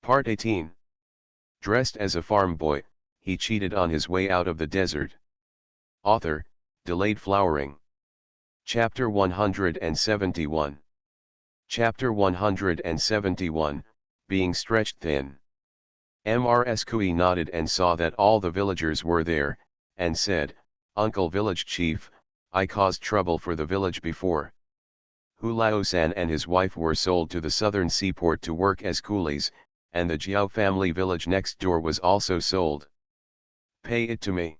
Part 18. Dressed as a farm boy, he cheated on his way out of the desert. Author, Delayed Flowering. Chapter 171. Chapter 171, Being Stretched Thin. Mrs. Kui nodded and saw that all the villagers were there, and said, "Uncle Village Chief, I caused trouble for the village before. Hu Lao-san and his wife were sold to the southern seaport to work as coolies, and the Jiao family village next door was also sold. Pay it to me.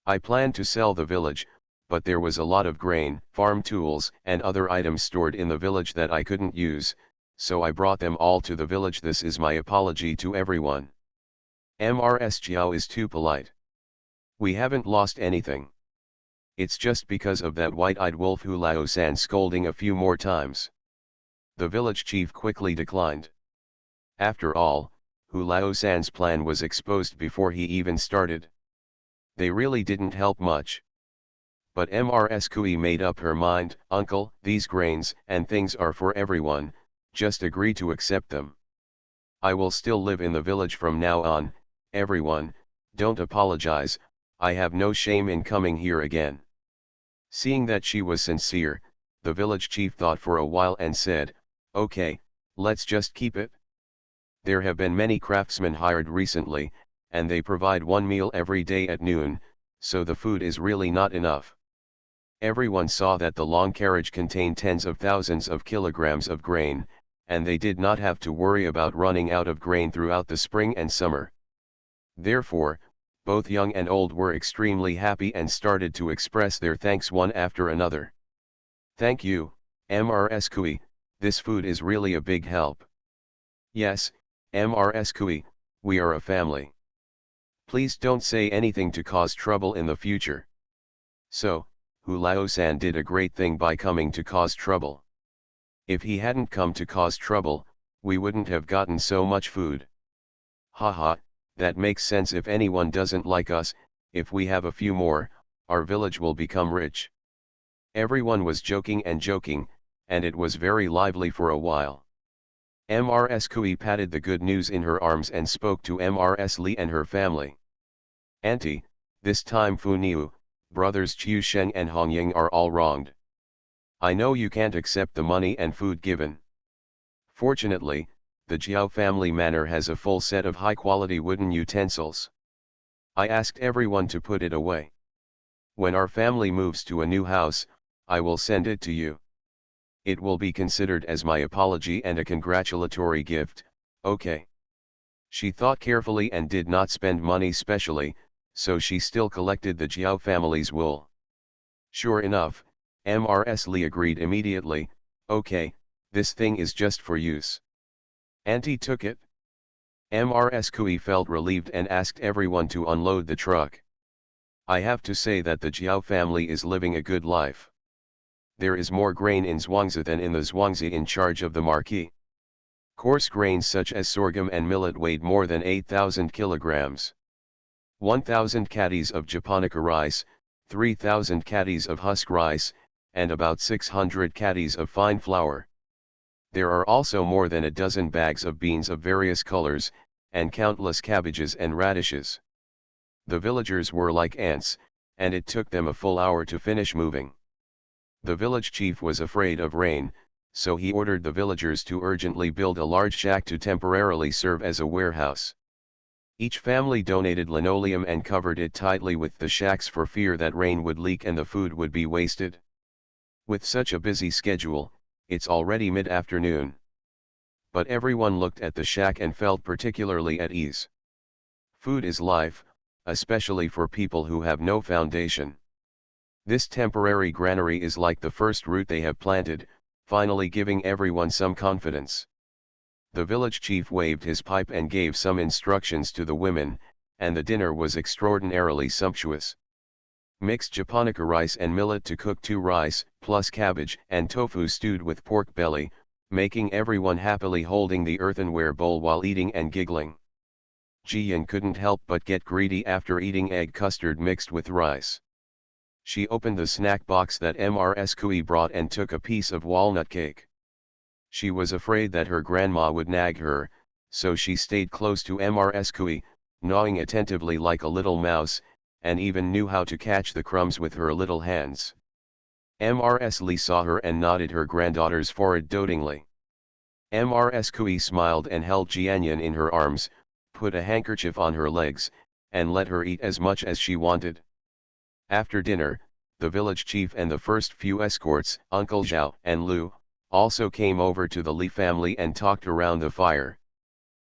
I planned to sell the village, but there was a lot of grain, farm tools and other items stored in the village that I couldn't use, so I brought them all to the village. This is my apology to everyone. Mrs. Jiao is too polite. We haven't lost anything. It's just because of that white-eyed wolf Hu Lao-san scolding a few more times." The village chief quickly declined. After all, Hu Lao-san's plan was exposed before he even started. They really didn't help much. But Mrs. Kui made up her mind. "Uncle, these grains and things are for everyone, just agree to accept them. I will still live in the village from now on. Everyone, don't apologize, I have no shame in coming here again." Seeing that she was sincere, the village chief thought for a while and said, "Okay, let's just keep it. There have been many craftsmen hired recently, and they provide one meal every day at noon, so the food is really not enough." Everyone saw that the long carriage contained tens of thousands of kilograms of grain, and they did not have to worry about running out of grain throughout the spring and summer. Therefore, both young and old were extremely happy and started to express their thanks one after another. "Thank you, Mrs. Kui, this food is really a big help." "Yes, Mrs. Kui, we are a family. Please don't say anything to cause trouble in the future." So, Hu Lao-san did a great thing by coming to cause trouble. If he hadn't come to cause trouble, we wouldn't have gotten so much food. Haha, that makes sense. If anyone doesn't like us, if we have a few more, our village will become rich. Everyone was joking, and it was very lively for a while. Mrs. Kui patted the good news in her arms and spoke to Mrs. Li and her family. "Auntie, this time Fu Niu, brothers Chiu Sheng and Hong Ying are all wronged. I know you can't accept the money and food given. Fortunately, the Jiao family manor has a full set of high-quality wooden utensils. I asked everyone to put it away. When our family moves to a new house, I will send it to you. It will be considered as my apology and a congratulatory gift, okay?" She thought carefully and did not spend money specially, so she still collected the Jiao family's wool. Sure enough, Mrs. Li agreed immediately, "Okay, this thing is just for use." Auntie took it. Mrs. Kui felt relieved and asked everyone to unload the truck. I have to say that the Jiao family is living a good life. There is more grain in Zhuangzi than in the Zhuangzi in charge of the marquis. Coarse grains such as sorghum and millet weighed more than 8,000 kilograms. 1,000 caddies of japonica rice, 3,000 caddies of husk rice, and about 600 caddies of fine flour. There are also more than a dozen bags of beans of various colors, and countless cabbages and radishes. The villagers were like ants, and it took them a full hour to finish moving. The village chief was afraid of rain, so he ordered the villagers to urgently build a large shack to temporarily serve as a warehouse. Each family donated linoleum and covered it tightly with the shacks for fear that rain would leak and the food would be wasted. With such a busy schedule, it's already mid-afternoon. But everyone looked at the shack and felt particularly at ease. Food is life, especially for people who have no foundation. This temporary granary is like the first root they have planted, finally giving everyone some confidence. The village chief waved his pipe and gave some instructions to the women, and the dinner was extraordinarily sumptuous. Mixed japonica rice and millet to cook 2 rice, plus cabbage and tofu stewed with pork belly, making everyone happily holding the earthenware bowl while eating and giggling. Jiyan couldn't help but get greedy after eating egg custard mixed with rice. She opened the snack box that Mrs. Kui brought and took a piece of walnut cake. She was afraid that her grandma would nag her, so she stayed close to Mrs. gnawing attentively like a little mouse, and even knew how to catch the crumbs with her little hands. Mrs. saw her and nodded her granddaughter's forehead dotingly. Mrs. smiled and held Jianyan in her arms, put a handkerchief on her legs, and let her eat as much as she wanted. After dinner, the village chief and the first few escorts, Uncle Zhao and Lu, also came over to the Li family and talked around the fire.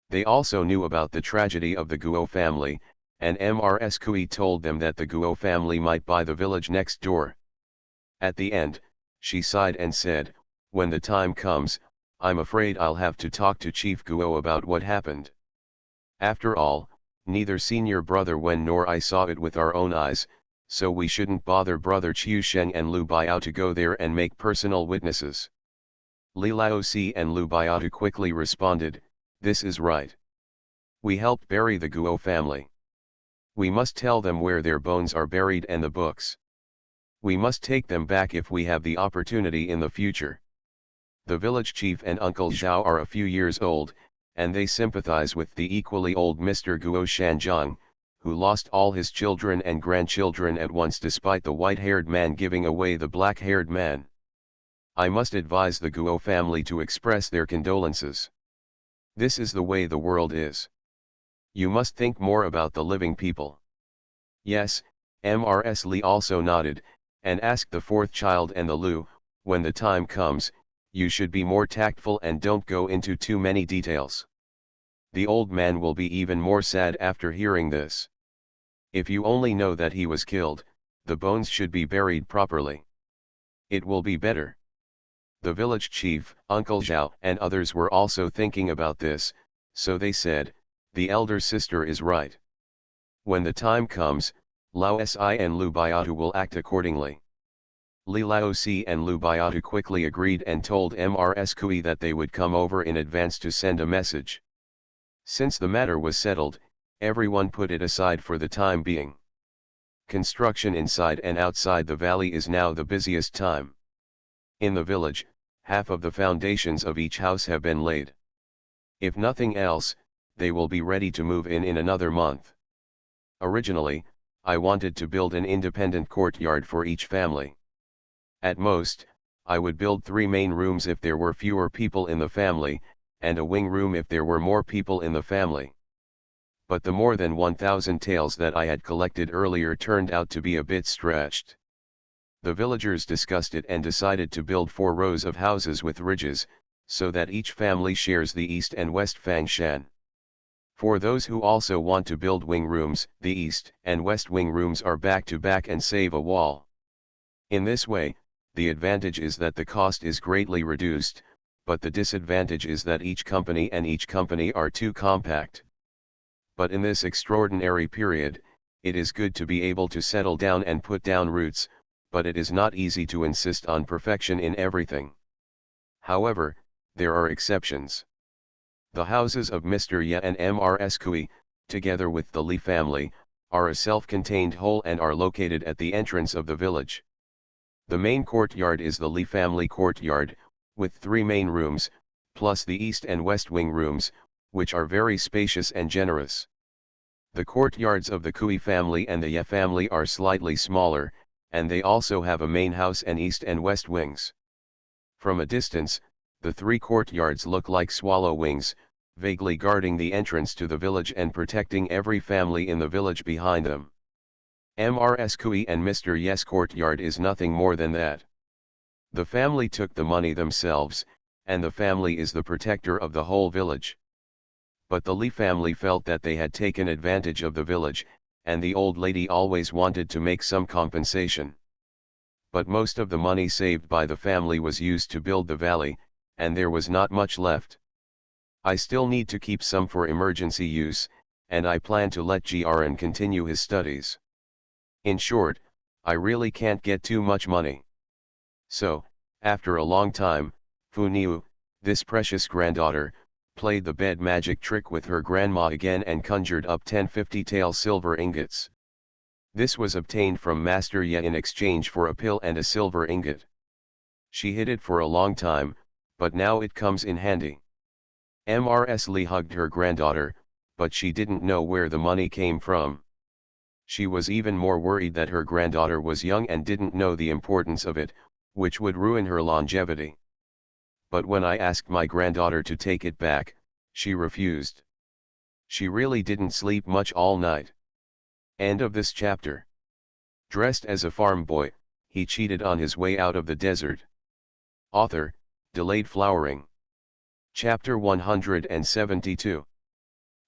They also knew about the tragedy of the Guo family, and Mrs. told them that the Guo family might buy the village next door. At the end, she sighed and said, "When the time comes, I'm afraid I'll have to talk to Chief Guo about what happened. After all, neither senior brother Wen nor I saw it with our own eyes, so we shouldn't bother brother Chiu Sheng and Lu Biao to go there and make personal witnesses." Li Laozi and Lu Biao quickly responded, "This is right. We helped bury the Guo family. We must tell them where their bones are buried and the books. We must take them back if we have the opportunity in the future." The village chief and Uncle Zhao are a few years old, and they sympathize with the equally old Mr. Guo Shanjiang, who lost all his children and grandchildren at once despite the white-haired man giving away the black-haired man. I must advise the Guo family to express their condolences. This is the way the world is. You must think more about the living people. Yes, Mrs. Li also nodded, and asked the fourth child and the Lu, "When the time comes, you should be more tactful and don't go into too many details. The old man will be even more sad after hearing this. If you only know that he was killed, the bones should be buried properly. It will be better." The village chief, Uncle Zhao, and others were also thinking about this, so they said, "The elder sister is right. When the time comes, Lao Si and Lu Biao will act accordingly." Li Laozi and Lu Biao quickly agreed and told Mrs. that they would come over in advance to send a message. Since the matter was settled, everyone put it aside for the time being. Construction inside and outside the valley is now the busiest time. In the village, half of the foundations of each house have been laid. If nothing else, they will be ready to move in another month. Originally, I wanted to build an independent courtyard for each family. At most, I would build 3 main rooms if there were fewer people in the family, and a wing room if there were more people in the family. But the more than 1,000 tales that I had collected earlier turned out to be a bit stretched. The villagers discussed it and decided to build 4 rows of houses with ridges, so that each family shares the east and west fangshan. For those who also want to build wing rooms, the east and west wing rooms are back to back and save a wall. In this way, the advantage is that the cost is greatly reduced, but the disadvantage is that each company are too compact. But in this extraordinary period, it is good to be able to settle down and put down roots, but it is not easy to insist on perfection in everything. However, there are exceptions. The houses of Mr. Ye and Mrs. together with the Li family, are a self-contained whole and are located at the entrance of the village. The main courtyard is the Li family courtyard, with 3 main rooms, plus the east and west wing rooms, which are very spacious and generous. The courtyards of the Kui family and the Ye family are slightly smaller, and they also have a main house and east and west wings. From a distance, the 3 courtyards look like swallow wings, vaguely guarding the entrance to the village and protecting every family in the village behind them. Mrs. and Mr. Yes courtyard is nothing more than that. The family took the money themselves, and the family is the protector of the whole village. But the Li family felt that they had taken advantage of the village, and the old lady always wanted to make some compensation. But most of the money saved by the family was used to build the valley, and there was not much left. I still need to keep some for emergency use, and I plan to let Grn continue his studies. In short, I really can't get too much money. So, after a long time, Fu Niu, this precious granddaughter, played the bed magic trick with her grandma again and conjured up 10 50-tael silver ingots. This was obtained from Master Ye in exchange for a pill and a silver ingot. She hid it for a long time, but now it comes in handy. Mrs. Li hugged her granddaughter, but she didn't know where the money came from. She was even more worried that her granddaughter was young and didn't know the importance of it, which would ruin her longevity. But when I asked my granddaughter to take it back, she refused. She really didn't sleep much all night. End of this chapter. Dressed as a farm boy, he cheated on his way out of the desert. Author, delayed flowering. Chapter 172.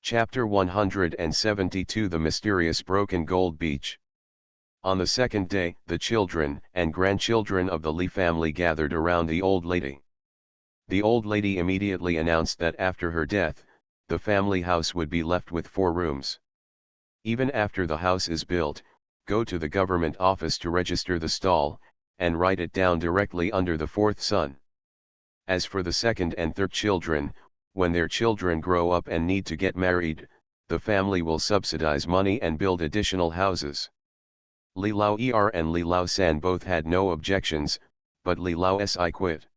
Chapter 172 The Mysterious Broken Gold Beach. On the second day, the children and grandchildren of the Li family gathered around the old lady. The old lady immediately announced that after her death, the family house would be left with 4 rooms. Even after the house is built, go to the government office to register the stall, and write it down directly under the 4th son. As for the second and third children, when their children grow up and need to get married, the family will subsidize money and build additional houses. Li Lao Er and Li Lao San both had no objections, but Li Lao Si quit.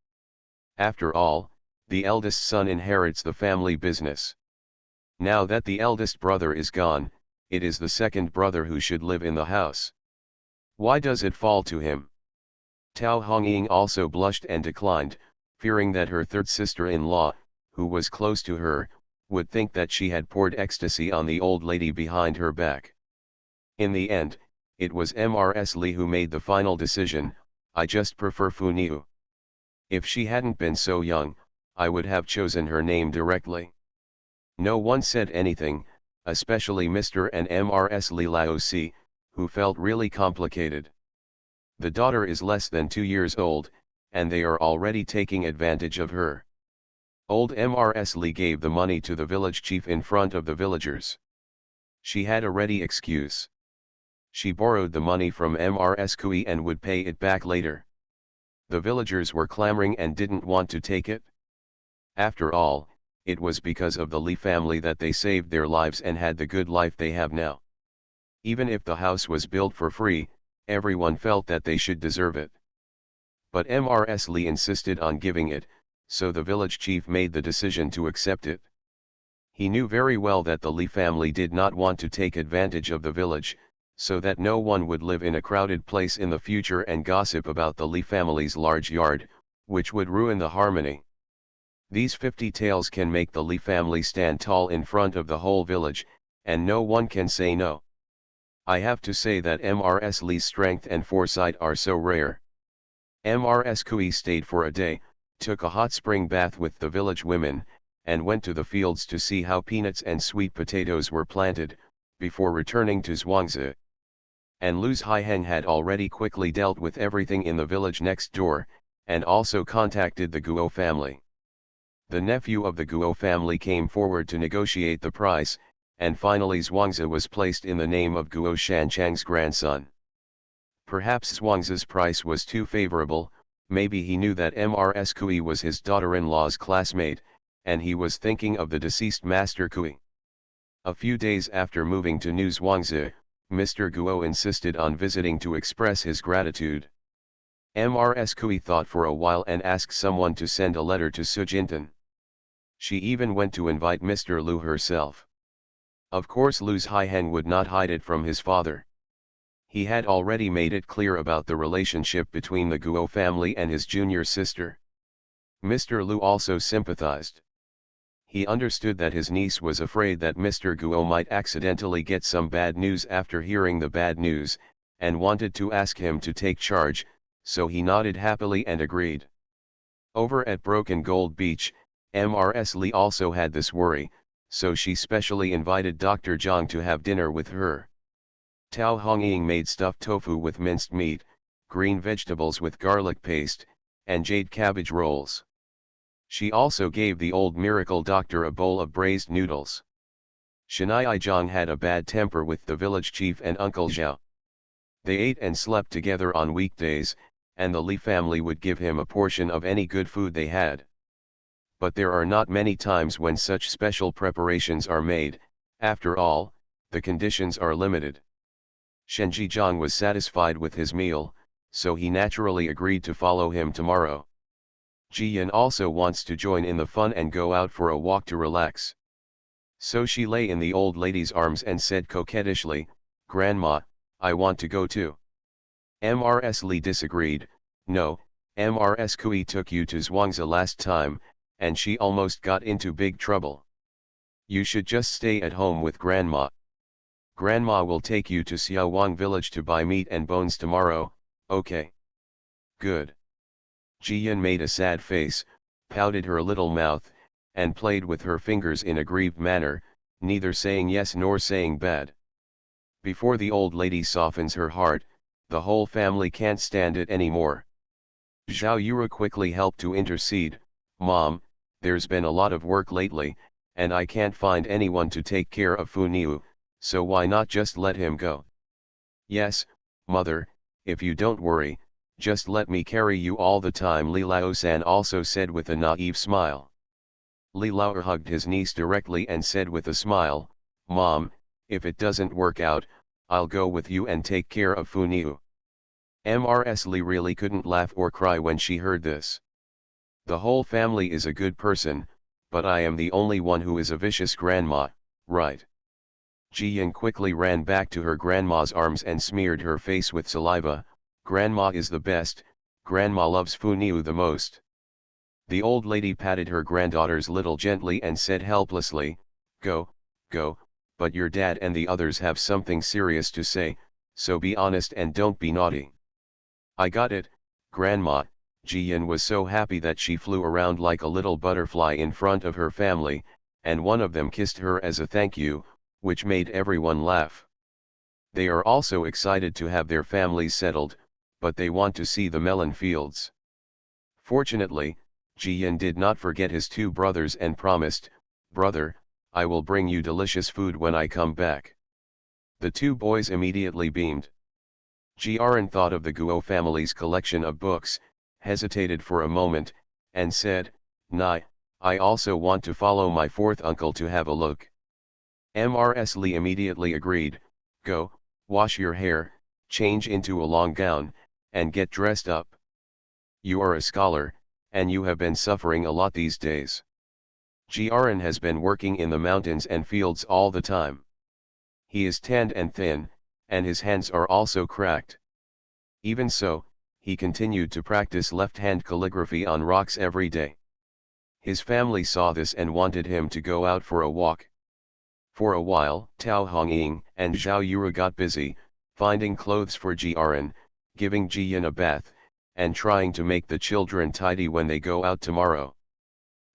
After all, the eldest son inherits the family business. Now that the eldest brother is gone, it is the second brother who should live in the house. Why does it fall to him? Tao Hongying also blushed and declined, fearing that her third sister-in-law, who was close to her, would think that she had poured ecstasy on the old lady behind her back. In the end, it was Mrs. Li who made the final decision. I just prefer Fu Niu. If she hadn't been so young, I would have chosen her name directly. No one said anything, especially Mr. and Mrs. Li Laosi, who felt really complicated. The daughter is less than 2 years old, and they are already taking advantage of her. Old Mrs. Li gave the money to the village chief in front of the villagers. She had a ready excuse. She borrowed the money from Mrs. Kui and would pay it back later. The villagers were clamoring and didn't want to take it. After all, it was because of the Li family that they saved their lives and had the good life they have now. Even if the house was built for free, everyone felt that they should deserve it. But Mrs. Li insisted on giving it, so the village chief made the decision to accept it. He knew very well that the Li family did not want to take advantage of the village, so that no one would live in a crowded place in the future and gossip about the Li family's large yard, which would ruin the harmony. These 50 taels can make the Li family stand tall in front of the whole village, and no one can say no. I have to say that Mrs. Li's strength and foresight are so rare. Mrs. Kui stayed for a day, took a hot spring bath with the village women, and went to the fields to see how peanuts and sweet potatoes were planted, before returning to Zhuangzi. And Lu's Haiheng had already quickly dealt with everything in the village next door, and also contacted the Guo family. The nephew of the Guo family came forward to negotiate the price, and finally Zhuangzi was placed in the name of Guo Shanchang's grandson. Perhaps Zhuangzi's price was too favorable, maybe he knew that Mrs. Kui was his daughter-in-law's classmate, and he was thinking of the deceased Master Kui. A few days after moving to New Zhuangzi, Mr. Guo insisted on visiting to express his gratitude. Mrs. Kui thought for a while and asked someone to send a letter to Su Jintan. She even went to invite Mr. Lu herself. Of course Lu's Haiheng would not hide it from his father. He had already made it clear about the relationship between the Guo family and his junior sister. Mr. Lu also sympathized. He understood that his niece was afraid that Mr. Guo might accidentally get some bad news after hearing the bad news, and wanted to ask him to take charge, so he nodded happily and agreed. Over at Broken Gold Beach, Mrs. Li also had this worry, so she specially invited Dr. Zhang to have dinner with her. Tao Hongying made stuffed tofu with minced meat, green vegetables with garlic paste, and jade cabbage rolls. She also gave the old miracle doctor a bowl of braised noodles. Shanai Zhang had a bad temper with the village chief and Uncle Zhao. They ate and slept together on weekdays, and the Li family would give him a portion of any good food they had. But there are not many times when such special preparations are made. After all, the conditions are limited. Shenji Zhang was satisfied with his meal, so he naturally agreed to follow him tomorrow. Ji-Yin also wants to join in the fun and go out for a walk to relax. So she lay in the old lady's arms and said coquettishly, "Grandma, I want to go too." Mrs. Lee disagreed. "No, Mrs. Kui took you to Zhuangzi last time, and she almost got into big trouble. You should just stay at home with Grandma. Grandma will take you to Xiaowang village to buy meat and bones tomorrow, okay?" "Good." Ji-Yin made a sad face, pouted her little mouth, and played with her fingers in a grieved manner, neither saying yes nor saying bad. Before the old lady softens her heart, the whole family can't stand it anymore. Zhao Yura quickly helped to intercede. "Mom, there's been a lot of work lately, and I can't find anyone to take care of Fu Niu, so why not just let him go?" "Yes, mother, if you don't worry, just let me carry you all the time," Li Lao-san also said with a naive smile. Li Lao hugged his niece directly and said with a smile, "Mom, if it doesn't work out, I'll go with you and take care of Fu Niu." Mrs. Li really couldn't laugh or cry when she heard this. "The whole family is a good person, but I am the only one who is a vicious grandma, right?" Ji-Yin quickly ran back to her grandma's arms and smeared her face with saliva. "Grandma is the best, Grandma loves Fu Niu the most." The old lady patted her granddaughter's little gently and said helplessly, "Go, go, but your dad and the others have something serious to say, so be honest and don't be naughty." "I got it, Grandma." Ji-Yin was so happy that she flew around like a little butterfly in front of her family, and one of them kissed her as a thank you, which made everyone laugh. They are also excited to have their families settled, but they want to see the melon fields. Fortunately, Ji-Yin did not forget his two brothers and promised, "Brother, I will bring you delicious food when I come back." The two boys immediately beamed. Jiren thought of the Guo family's collection of books, hesitated for a moment, and said, "Nai, I also want to follow my fourth uncle to have a look." Mrs. Li immediately agreed, "Go, wash your hair, change into a long gown, and get dressed up. You are a scholar, and you have been suffering a lot these days. Jiren has been working in the mountains and fields all the time. He is tanned and thin, and his hands are also cracked. Even so, he continued to practice left-hand calligraphy on rocks every day. His family saw this and wanted him to go out for a walk." For a while, Tao Hongying and Zhao Yura got busy, finding clothes for Jiren, giving Jiyan a bath, and trying to make the children tidy when they go out tomorrow.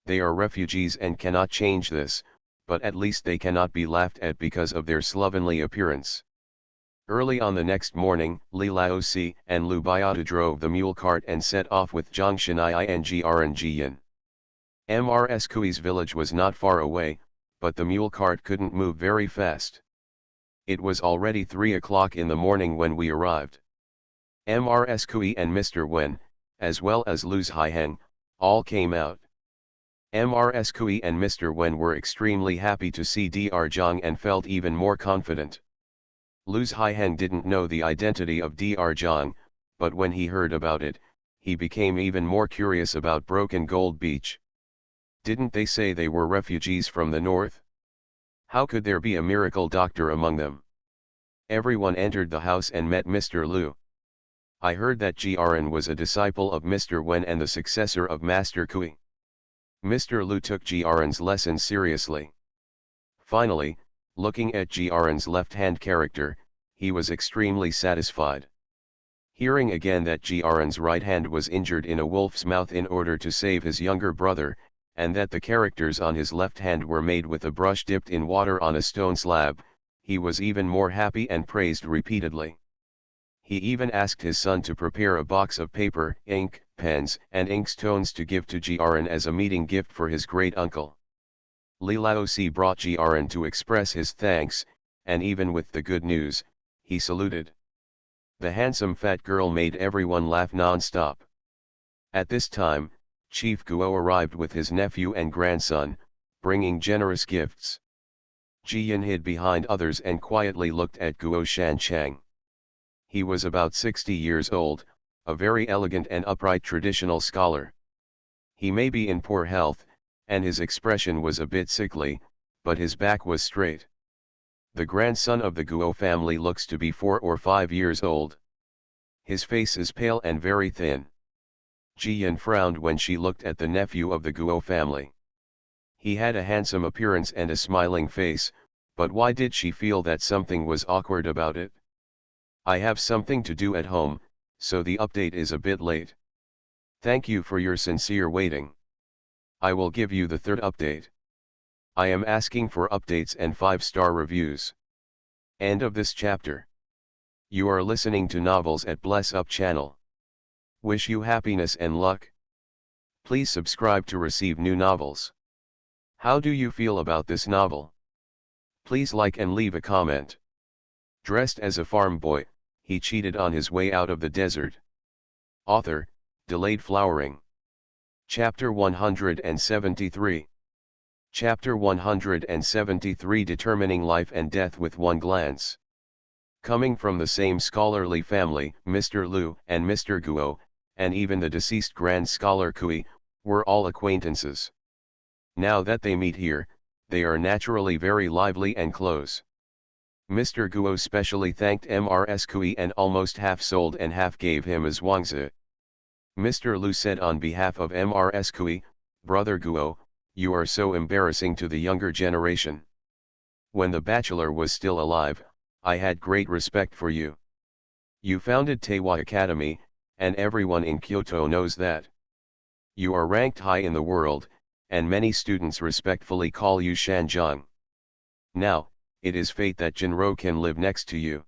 They are refugees and cannot change this, but at least they cannot be laughed at because of their slovenly appearance. Early on the next morning, Li Laosi and Lu Biata drove the mule cart and set off with Zhang Shenai and Jiren Jiyan. Mrs. Kui's village was not far away, but the mule cart couldn't move very fast. It was already 3 o'clock in the morning when we arrived. Mrs. Kui and Mr. Wen, as well as Luz Haiheng, all came out. Mrs. Kui and Mr. Wen were extremely happy to see Dr. Zhang and felt even more confident. Luz Haiheng didn't know the identity of Dr. Zhang, but when he heard about it, he became even more curious about Broken Gold Beach. Didn't they say they were refugees from the north? How could there be a miracle doctor among them? Everyone entered the house and met Mr. Lu. "I heard that Jiren was a disciple of Mr. Wen and the successor of Master Kui." Mr. Lu took Jiren's lessons seriously. Finally, looking at Jiren's left-hand character, he was extremely satisfied. Hearing again that Jiren's right hand was injured in a wolf's mouth in order to save his younger brother, and that the characters on his left hand were made with a brush dipped in water on a stone slab, he was even more happy and praised repeatedly. He even asked his son to prepare a box of paper, ink, pens, and inkstones to give to Jiren as a meeting gift for his great uncle. Li Laosi brought Jiren to express his thanks, and even with the good news, he saluted. The handsome fat girl made everyone laugh non-stop. At this time, Chief Guo arrived with his nephew and grandson, bringing generous gifts. Jiyan hid behind others and quietly looked at Guo Shanchang. He was about 60 years old, a very elegant and upright traditional scholar. He may be in poor health, and his expression was a bit sickly, but his back was straight. The grandson of the Guo family looks to be 4 or 5 years old. His face is pale and very thin. Ji Yan frowned when she looked at the nephew of the Guo family. He had a handsome appearance and a smiling face, but why did she feel that something was awkward about it? I have something to do at home, so the update is a bit late. Thank you for your sincere waiting. I will give you the third update. I am asking for updates and 5-star reviews. End of this chapter. You are listening to Novels at Bless Up channel. Wish you happiness and luck. Please subscribe to receive new novels. How do you feel about this novel? Please like and leave a comment. Dressed as a farm boy, he cheated on his way out of the desert. Author, Delayed Flowering. Chapter 173. Chapter 173 Determining Life and Death with One Glance. Coming from the same scholarly family, Mr. Lu and Mr. Guo, and even the deceased Grand Scholar Kui, were all acquaintances. Now that they meet here, they are naturally very lively and close. Mr. Guo specially thanked Mrs. Kui and almost half sold and half gave him as Wangzi. Mr. Lu said on behalf of Mrs. Kui, "Brother Guo, you are so embarrassing to the younger generation. When the bachelor was still alive, I had great respect for you. You founded Teiwa Academy, and everyone in Kyoto knows that. You are ranked high in the world, and many students respectfully call you Shanzhang. Now, it is fate that Jinro can live next to you.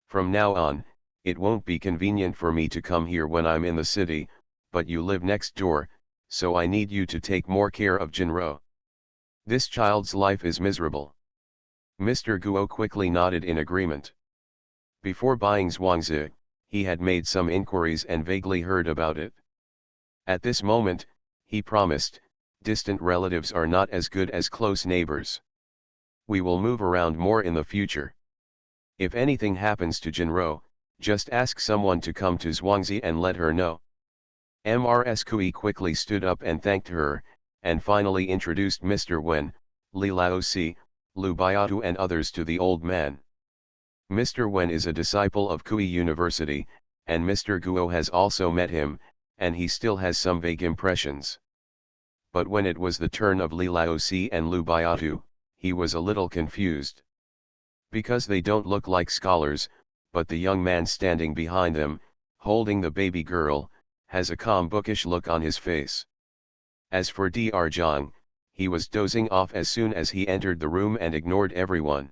From now on, it won't be convenient for me to come here when I'm in the city, but you live next door, so I need you to take more care of Jinro. This child's life is miserable." Mr. Guo quickly nodded in agreement. Before buying Zhuangzi, he had made some inquiries and vaguely heard about it. At this moment, he promised, "Distant relatives are not as good as close neighbors. We will move around more in the future. If anything happens to Jinro, just ask someone to come to Zhuangzi and let her know." Mrs. Kui quickly stood up and thanked her, and finally introduced Mr. Wen, Li Laosi, Lu Baiatu and others to the old man. Mr. Wen is a disciple of Kui University, and Mr. Guo has also met him, and he still has some vague impressions. But when it was the turn of Li Laosi and Lu Baiatu, he was a little confused. Because they don't look like scholars, but the young man standing behind them, holding the baby girl, has a calm bookish look on his face. As for Dr. Zhang, he was dozing off as soon as he entered the room and ignored everyone.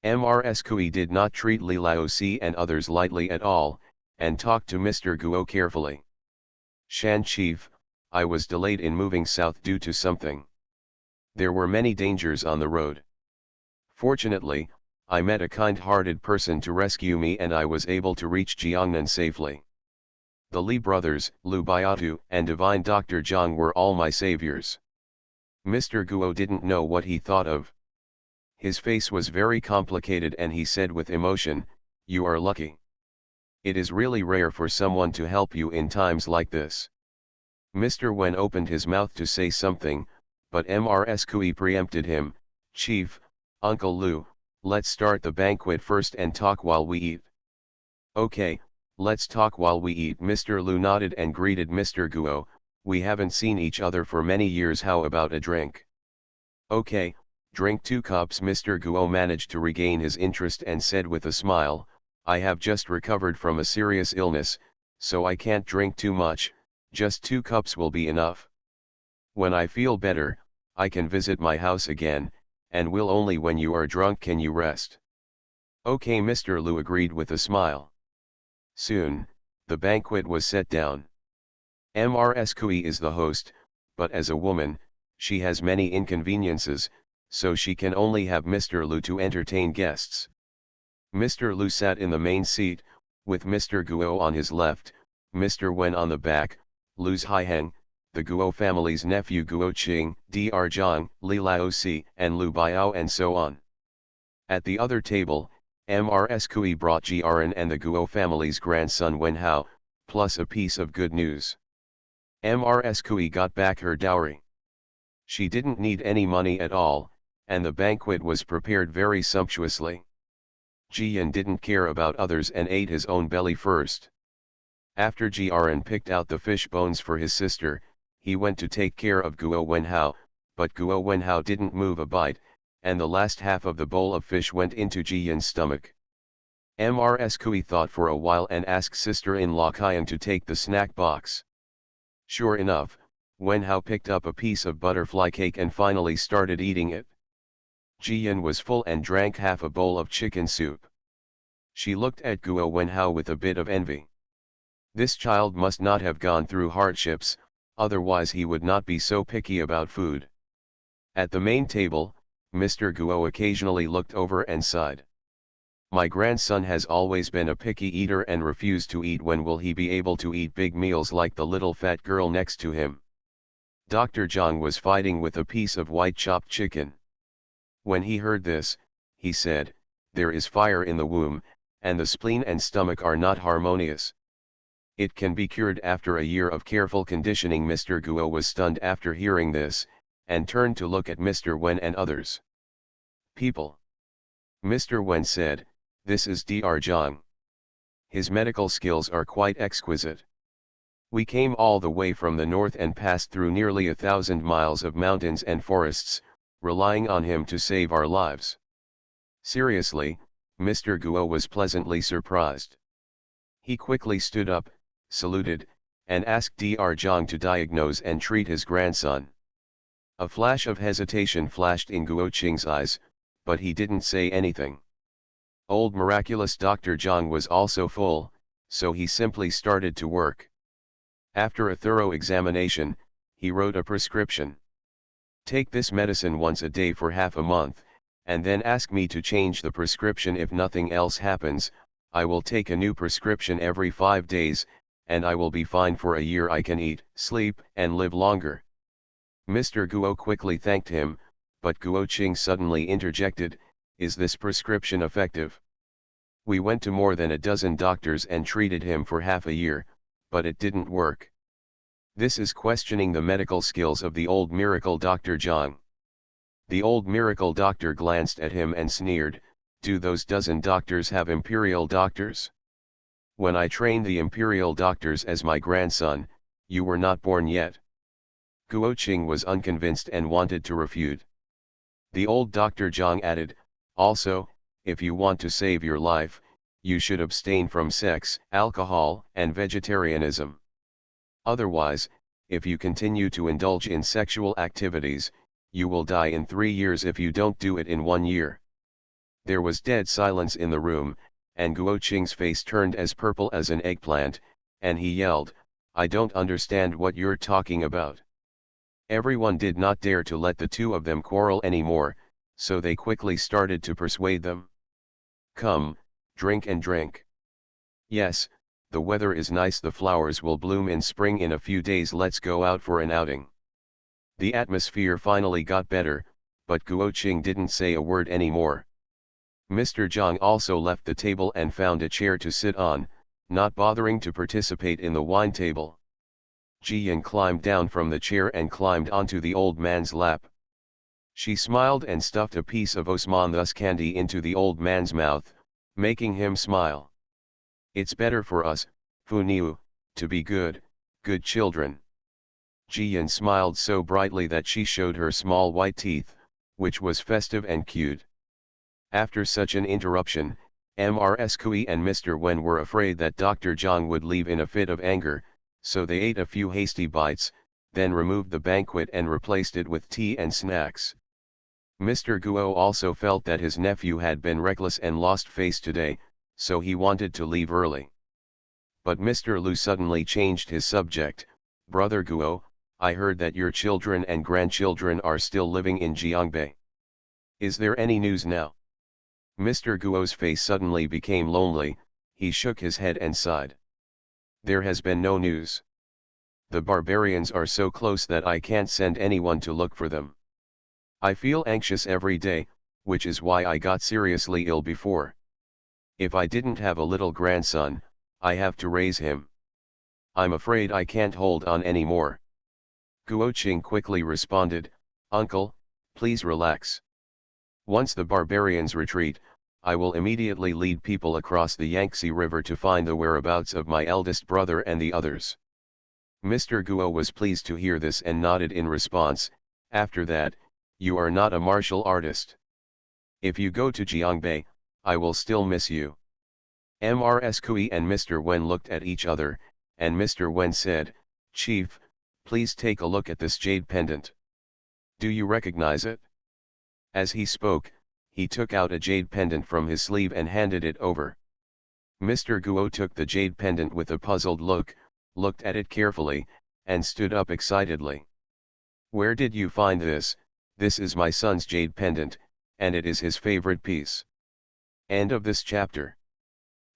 Mrs. Kui did not treat Li Laosi and others lightly at all, and talked to Mr. Guo carefully. "Shan Chief, I was delayed in moving south due to something. There were many dangers on the road. Fortunately, I met a kind-hearted person to rescue me and I was able to reach Jiangnan safely. The Li brothers, Lu Baiatu and Divine Dr. Zhang were all my saviors." Mr. Guo didn't know what he thought of. His face was very complicated and he said with emotion, "You are lucky. It is really rare for someone to help you in times like this." Mr. Wen opened his mouth to say something, but Mrs. Kui preempted him. "Chief, Uncle Lu, let's start the banquet first and talk while we eat." "Okay, let's talk while we eat." Mr. Lu nodded and greeted Mr. Guo. "We haven't seen each other for many years, how about a drink?" "Okay, drink 2 cups." Mr. Guo managed to regain his interest and said with a smile, "I have just recovered from a serious illness, so I can't drink too much, just 2 cups will be enough. When I feel better, I can visit my house again, and will only when you are drunk can you rest." "Okay." Mr. Lu agreed with a smile. Soon, the banquet was set down. Mrs. Kui is the host, but as a woman, she has many inconveniences, so she can only have Mr. Lu to entertain guests. Mr. Lu sat in the main seat, with Mr. Guo on his left, Mr. Wen on the back, Lu's Haiheng, the Guo family's nephew Guo Qing, Dr. Zhang, Li Laosi and Lu Baiao and so on. At the other table, Mrs. Kui brought Jiren and the Guo family's grandson Wen Hao, plus a piece of good news. Mrs. Kui got back her dowry. She didn't need any money at all, and the banquet was prepared very sumptuously. Jian didn't care about others and ate his own belly first. After Jian picked out the fish bones for his sister, he went to take care of Guo Wenhao, but Guo Wenhao didn't move a bite, and the last half of the bowl of fish went into Jian's stomach. Mrs. Kui thought for a while and asked sister-in-law Qian to take the snack box. Sure enough, Wenhao picked up a piece of butterfly cake and finally started eating it. Jian was full and drank half a bowl of chicken soup. She looked at Guo Wenhao with a bit of envy. This child must not have gone through hardships, otherwise he would not be so picky about food. At the main table, Mr. Guo occasionally looked over and sighed. My grandson has always been a picky eater and refused to eat. When will he be able to eat big meals like the little fat girl next to him? Dr. Zhang was fighting with a piece of white chopped chicken. When he heard this, he said, "There is fire in the womb, and the spleen and stomach are not harmonious. It can be cured after a year of careful conditioning." Mr. Guo was stunned after hearing this, and turned to look at Mr. Wen and others. "People." Mr. Wen said, "This is Dr. Zhang. His medical skills are quite exquisite. We came all the way from the north and passed through nearly 1,000 miles of mountains and forests, relying on him to save our lives." Seriously, Mr. Guo was pleasantly surprised. He quickly stood up, saluted, and asked Dr. Zhang to diagnose and treat his grandson. A flash of hesitation flashed in Guo Qing's eyes, but he didn't say anything. Old miraculous Dr. Zhang was also full, so he simply started to work. After a thorough examination, he wrote a prescription. "Take this medicine once a day for half a month, and then ask me to change the prescription. If nothing else happens, I will take a new prescription every 5 days, and I will be fine for a year. I can eat, sleep, and live longer." Mr. Guo quickly thanked him, but Guo Qing suddenly interjected, "Is this prescription effective? We went to more than a dozen doctors and treated him for half a year, but it didn't work." This is questioning the medical skills of the old miracle Dr. Zhang. The old miracle doctor glanced at him and sneered, "Do those dozen doctors have imperial doctors? When I trained the imperial doctors as my grandson, you were not born yet." Guo Qing was unconvinced and wanted to refute. The old Dr. Zhang added, "Also, if you want to save your life, you should abstain from sex, alcohol, and vegetarianism. Otherwise, if you continue to indulge in sexual activities, you will die in 3 years if you don't do it in 1 year." There was dead silence in the room, and Guo Qing's face turned as purple as an eggplant, and he yelled, "I don't understand what you're talking about." Everyone did not dare to let the two of them quarrel anymore, so they quickly started to persuade them. "Come, drink and drink. Yes, the weather is nice. The flowers will bloom in spring in a few days. Let's go out for an outing." The atmosphere finally got better, but Guo Qing didn't say a word anymore. Mr. Zhang also left the table and found a chair to sit on, not bothering to participate in the wine table. Jian climbed down from the chair and climbed onto the old man's lap. She smiled and stuffed a piece of osmanthus candy into the old man's mouth, making him smile. "It's better for us, Fu Niu, to be good children." Jian smiled so brightly that she showed her small white teeth, which was festive and cute. After such an interruption, Mrs. Kui and Mr. Wen were afraid that Dr. Zhang would leave in a fit of anger, so they ate a few hasty bites, then removed the banquet and replaced it with tea and snacks. Mr. Guo also felt that his nephew had been reckless and lost face today, so he wanted to leave early. But Mr. Lu suddenly changed his subject. "Brother Guo, I heard that your children and grandchildren are still living in Jiangbei. Is there any news now?" Mr. Guo's face suddenly became lonely. He shook his head and sighed. "There has been no news. The barbarians are so close that I can't send anyone to look for them. I feel anxious every day, which is why I got seriously ill before. If I didn't have a little grandson, I have to raise him. I'm afraid I can't hold on anymore. Guoqing quickly responded, Uncle, please relax. Once the barbarians retreat, I will immediately lead people across the Yangtze River to find the whereabouts of my eldest brother and the others. Mr. Guo was pleased to hear this and nodded in response. After that, you are not a martial artist. If you go to Jiangbei, I will still miss you. Mrs. Kui and Mr. Wen looked at each other, and Mr. Wen said, Chief, please take a look at this jade pendant. Do you recognize it? As he spoke, he took out a jade pendant from his sleeve and handed it over. Mr. Guo took the jade pendant with a puzzled look, looked at it carefully, and stood up excitedly. Where did you find this? This is my son's jade pendant, and it is his favorite piece. End of this chapter.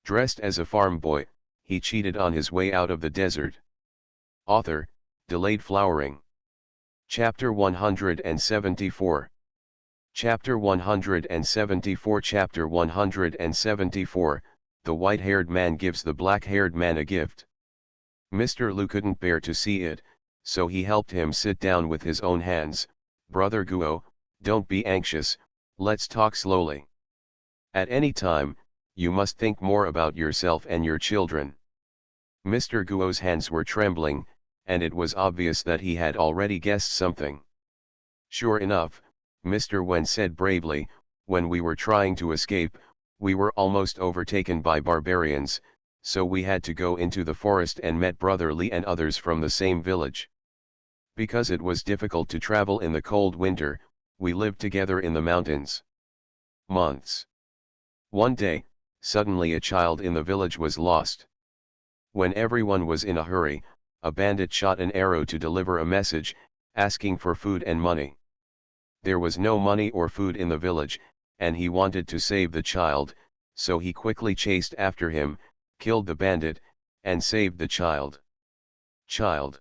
Dressed as a farm boy, he cheated on his way out of the desert. Author, Delayed Flowering. Chapter 174. Chapter 174 Chapter 174, The white-haired man gives the black-haired man a gift. Mr. Lu couldn't bear to see it, so he helped him sit down with his own hands. Brother Guo, don't be anxious, let's talk slowly. At any time, you must think more about yourself and your children. Mr. Guo's hands were trembling, and it was obvious that he had already guessed something. Sure enough, Mr. Wen said bravely, when we were trying to escape, we were almost overtaken by barbarians, so we had to go into the forest and met Brother Li and others from the same village. Because it was difficult to travel in the cold winter, we lived together in the mountains. Months. One day, suddenly a child in the village was lost. When everyone was in a hurry, a bandit shot an arrow to deliver a message, asking for food and money. There was no money or food in the village, and he wanted to save the child, so he quickly chased after him, killed the bandit, and saved the child. Child.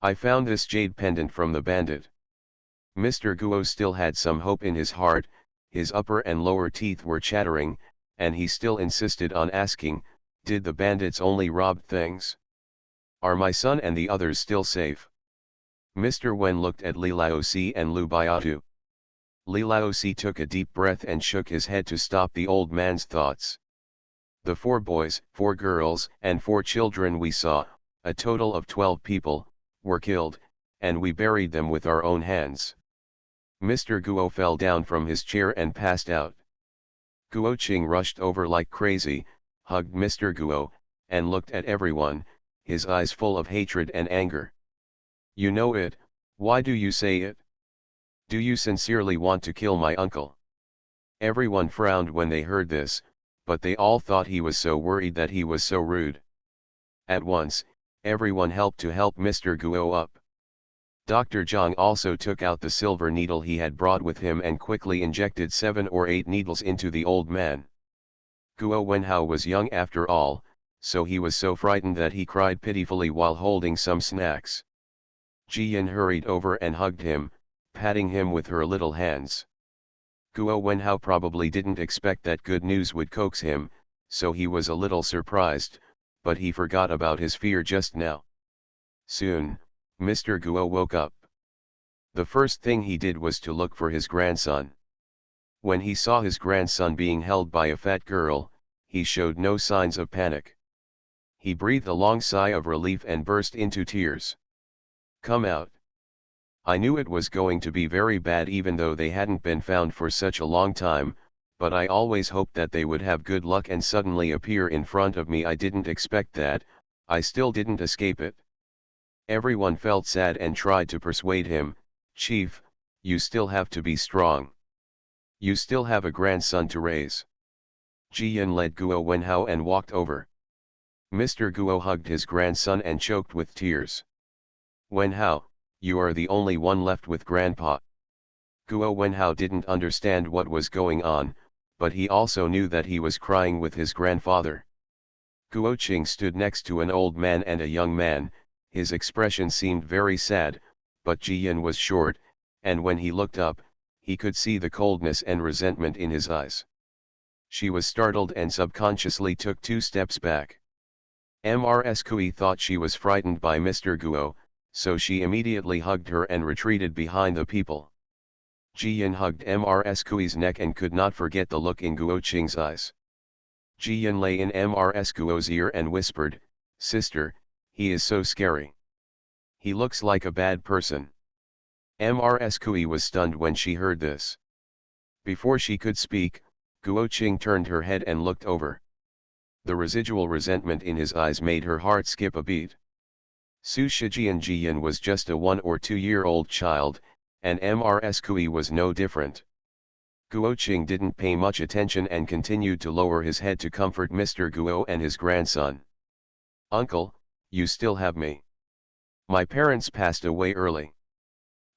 I found this jade pendant from the bandit. Mr. Guo still had some hope in his heart, his upper and lower teeth were chattering, and he still insisted on asking, did the bandits only rob things? Are my son and the others still safe? Mr. Wen looked at Li Laosi and Lu Biatu. Li Laosi took a deep breath and shook his head to stop the old man's thoughts. The 4 boys, 4 girls, and 4 children we saw, a total of 12 people, were killed, and we buried them with our own hands. Mr. Guo fell down from his chair and passed out. Guoqing rushed over like crazy, hugged Mr. Guo, and looked at everyone, his eyes full of hatred and anger. You know it, why do you say it? Do you sincerely want to kill my uncle? Everyone frowned when they heard this, but they all thought he was so worried that he was so rude. At once, everyone helped Mr. Guo up. Dr. Zhang also took out the silver needle he had brought with him and quickly injected 7 or 8 needles into the old man. Guo Wenhao was young after all, so he was so frightened that he cried pitifully while holding some snacks. Ji Yin hurried over and hugged him, patting him with her little hands. Guo Wenhao probably didn't expect that good news would coax him, so he was a little surprised, but he forgot about his fear just now. Soon, Mr. Guo woke up. The first thing he did was to look for his grandson. When he saw his grandson being held by a fat girl, he showed no signs of panic. He breathed a long sigh of relief and burst into tears. Come out. I knew it was going to be very bad even though they hadn't been found for such a long time, but I always hoped that they would have good luck and suddenly appear in front of me. I didn't expect that, I still didn't escape it. Everyone felt sad and tried to persuade him, Chief, you still have to be strong. You still have a grandson to raise. Ji Yin led Guo Wenhao and walked over. Mr. Guo hugged his grandson and choked with tears. Wenhao, you are the only one left with Grandpa. Guo Wenhao didn't understand what was going on, but he also knew that he was crying with his grandfather. Guoqing stood next to an old man and a young man, his expression seemed very sad, but Ji Yin was short, and when he looked up, he could see the coldness and resentment in his eyes. She was startled and subconsciously took 2 steps back. Mrs. Kui thought she was frightened by Mr. Guo, so she immediately hugged her and retreated behind the people. Ji Yin hugged Mrs. Kui's neck and could not forget the look in Guo Qing's eyes. Ji Yin lay in Mrs. Guo's ear and whispered, "Sister, he is so scary. He looks like a bad person." Mrs. Kui was stunned when she heard this. Before she could speak, Guo Qing turned her head and looked over. The residual resentment in his eyes made her heart skip a beat. Su Shijian Jiyan was just a 1 or 2-year-old child, and Mrs. Kui was no different. Guo Qing didn't pay much attention and continued to lower his head to comfort Mr. Guo and his grandson. "Uncle, you still have me. My parents passed away early.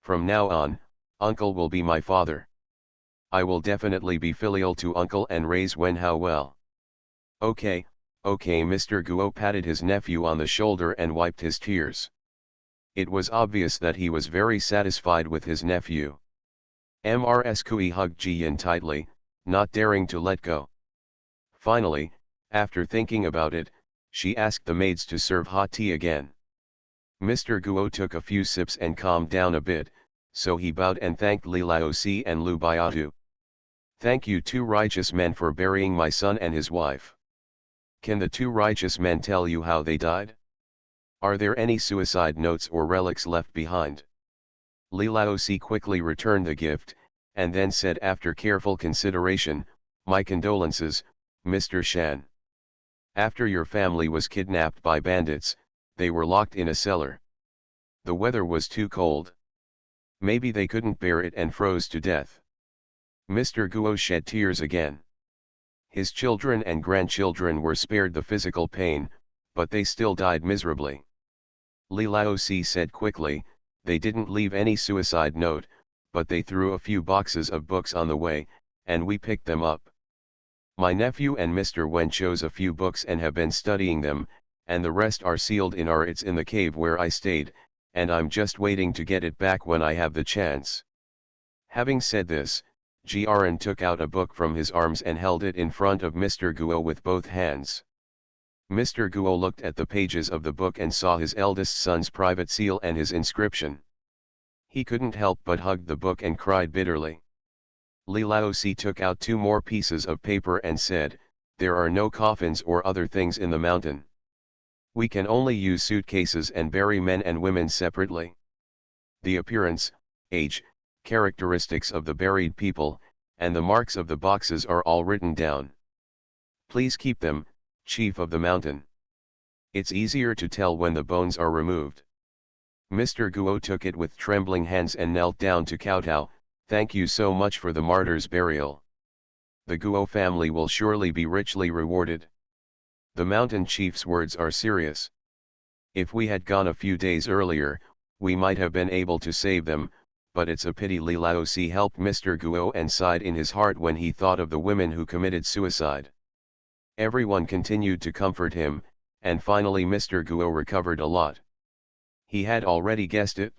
From now on, Uncle will be my father. I will definitely be filial to Uncle and raise Wenhao well." Okay, Mr. Guo patted his nephew on the shoulder and wiped his tears. It was obvious that he was very satisfied with his nephew. Mrs. Kui hugged Ji Yin tightly, not daring to let go. Finally, after thinking about it, she asked the maids to serve hot tea again. Mr. Guo took a few sips and calmed down a bit, so he bowed and thanked Li Laozi and Lu Biatu. "Thank you, two righteous men, for burying my son and his wife. Can the two righteous men tell you how they died? Are there any suicide notes or relics left behind?" Li Laozi quickly returned the gift, and then said after careful consideration, "My condolences, Mr. Shan. After your family was kidnapped by bandits, they were locked in a cellar. The weather was too cold. Maybe they couldn't bear it and froze to death." Mr. Guo shed tears again. His children and grandchildren were spared the physical pain, but they still died miserably. Li Laozi said quickly, "They didn't leave any suicide note, but they threw a few boxes of books on the way, and we picked them up. My nephew and Mr. Wen chose a few books and have been studying them, and the rest are sealed in it's in the cave where I stayed, and I'm just waiting to get it back when I have the chance." Having said this, Jiren took out a book from his arms and held it in front of Mr. Guo with both hands. Mr. Guo looked at the pages of the book and saw his eldest son's private seal and his inscription. He couldn't help but hug the book and cried bitterly. Li Laozi took out 2 more pieces of paper and said, "There are no coffins or other things in the mountain. We can only use suitcases and bury men and women separately. The appearance, age, characteristics of the buried people, and the marks of the boxes are all written down. Please keep them, Chief of the Mountain. It's easier to tell when the bones are removed." Mr. Guo took it with trembling hands and knelt down to kowtow, "Thank you so much for the martyr's burial. The Guo family will surely be richly rewarded." The mountain chief's words are serious. If we had gone a few days earlier, we might have been able to save them, but it's a pity. Li Laozi helped Mr. Guo and sighed in his heart when he thought of the women who committed suicide. Everyone continued to comfort him, and finally Mr. Guo recovered a lot. He had already guessed it.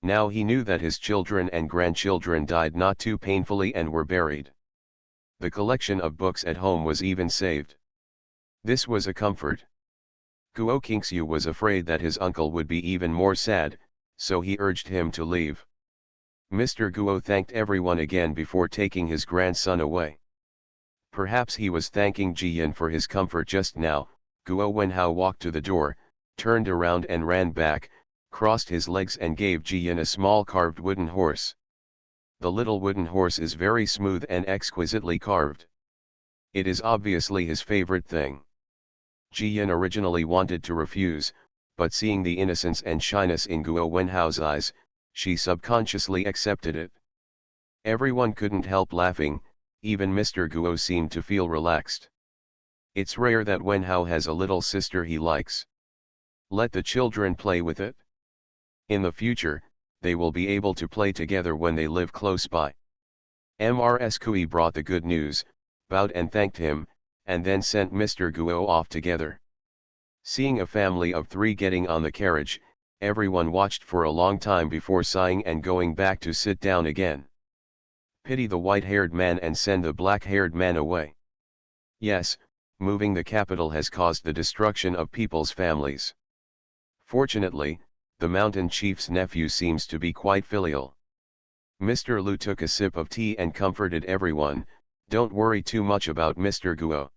Now he knew that his children and grandchildren died not too painfully and were buried. The collection of books at home was even saved. This was a comfort. Guo Qingxiu was afraid that his uncle would be even more sad, so he urged him to leave. Mr. Guo thanked everyone again before taking his grandson away. Perhaps he was thanking Ji Yin for his comfort just now. Guo Wenhao walked to the door, turned around and ran back, crossed his legs and gave Ji Yin a small carved wooden horse. The little wooden horse is very smooth and exquisitely carved. It is obviously his favorite thing. Ji Yin originally wanted to refuse, but seeing the innocence and shyness in Guo Wenhao's eyes, she subconsciously accepted it. Everyone couldn't help laughing, even Mr. Guo seemed to feel relaxed. It's rare that Wenhao has a little sister he likes. Let the children play with it. In the future, they will be able to play together when they live close by. Mrs. Kui brought the good news, bowed and thanked him, and then sent Mr. Guo off together. Seeing a family of 3 getting on the carriage, everyone watched for a long time before sighing and going back to sit down again. Pity the white-haired man and send the black-haired man away. Yes, moving the capital has caused the destruction of people's families. Fortunately, the mountain chief's nephew seems to be quite filial. Mr. Lu took a sip of tea and comforted everyone, "Don't worry too much about Mr. Guo.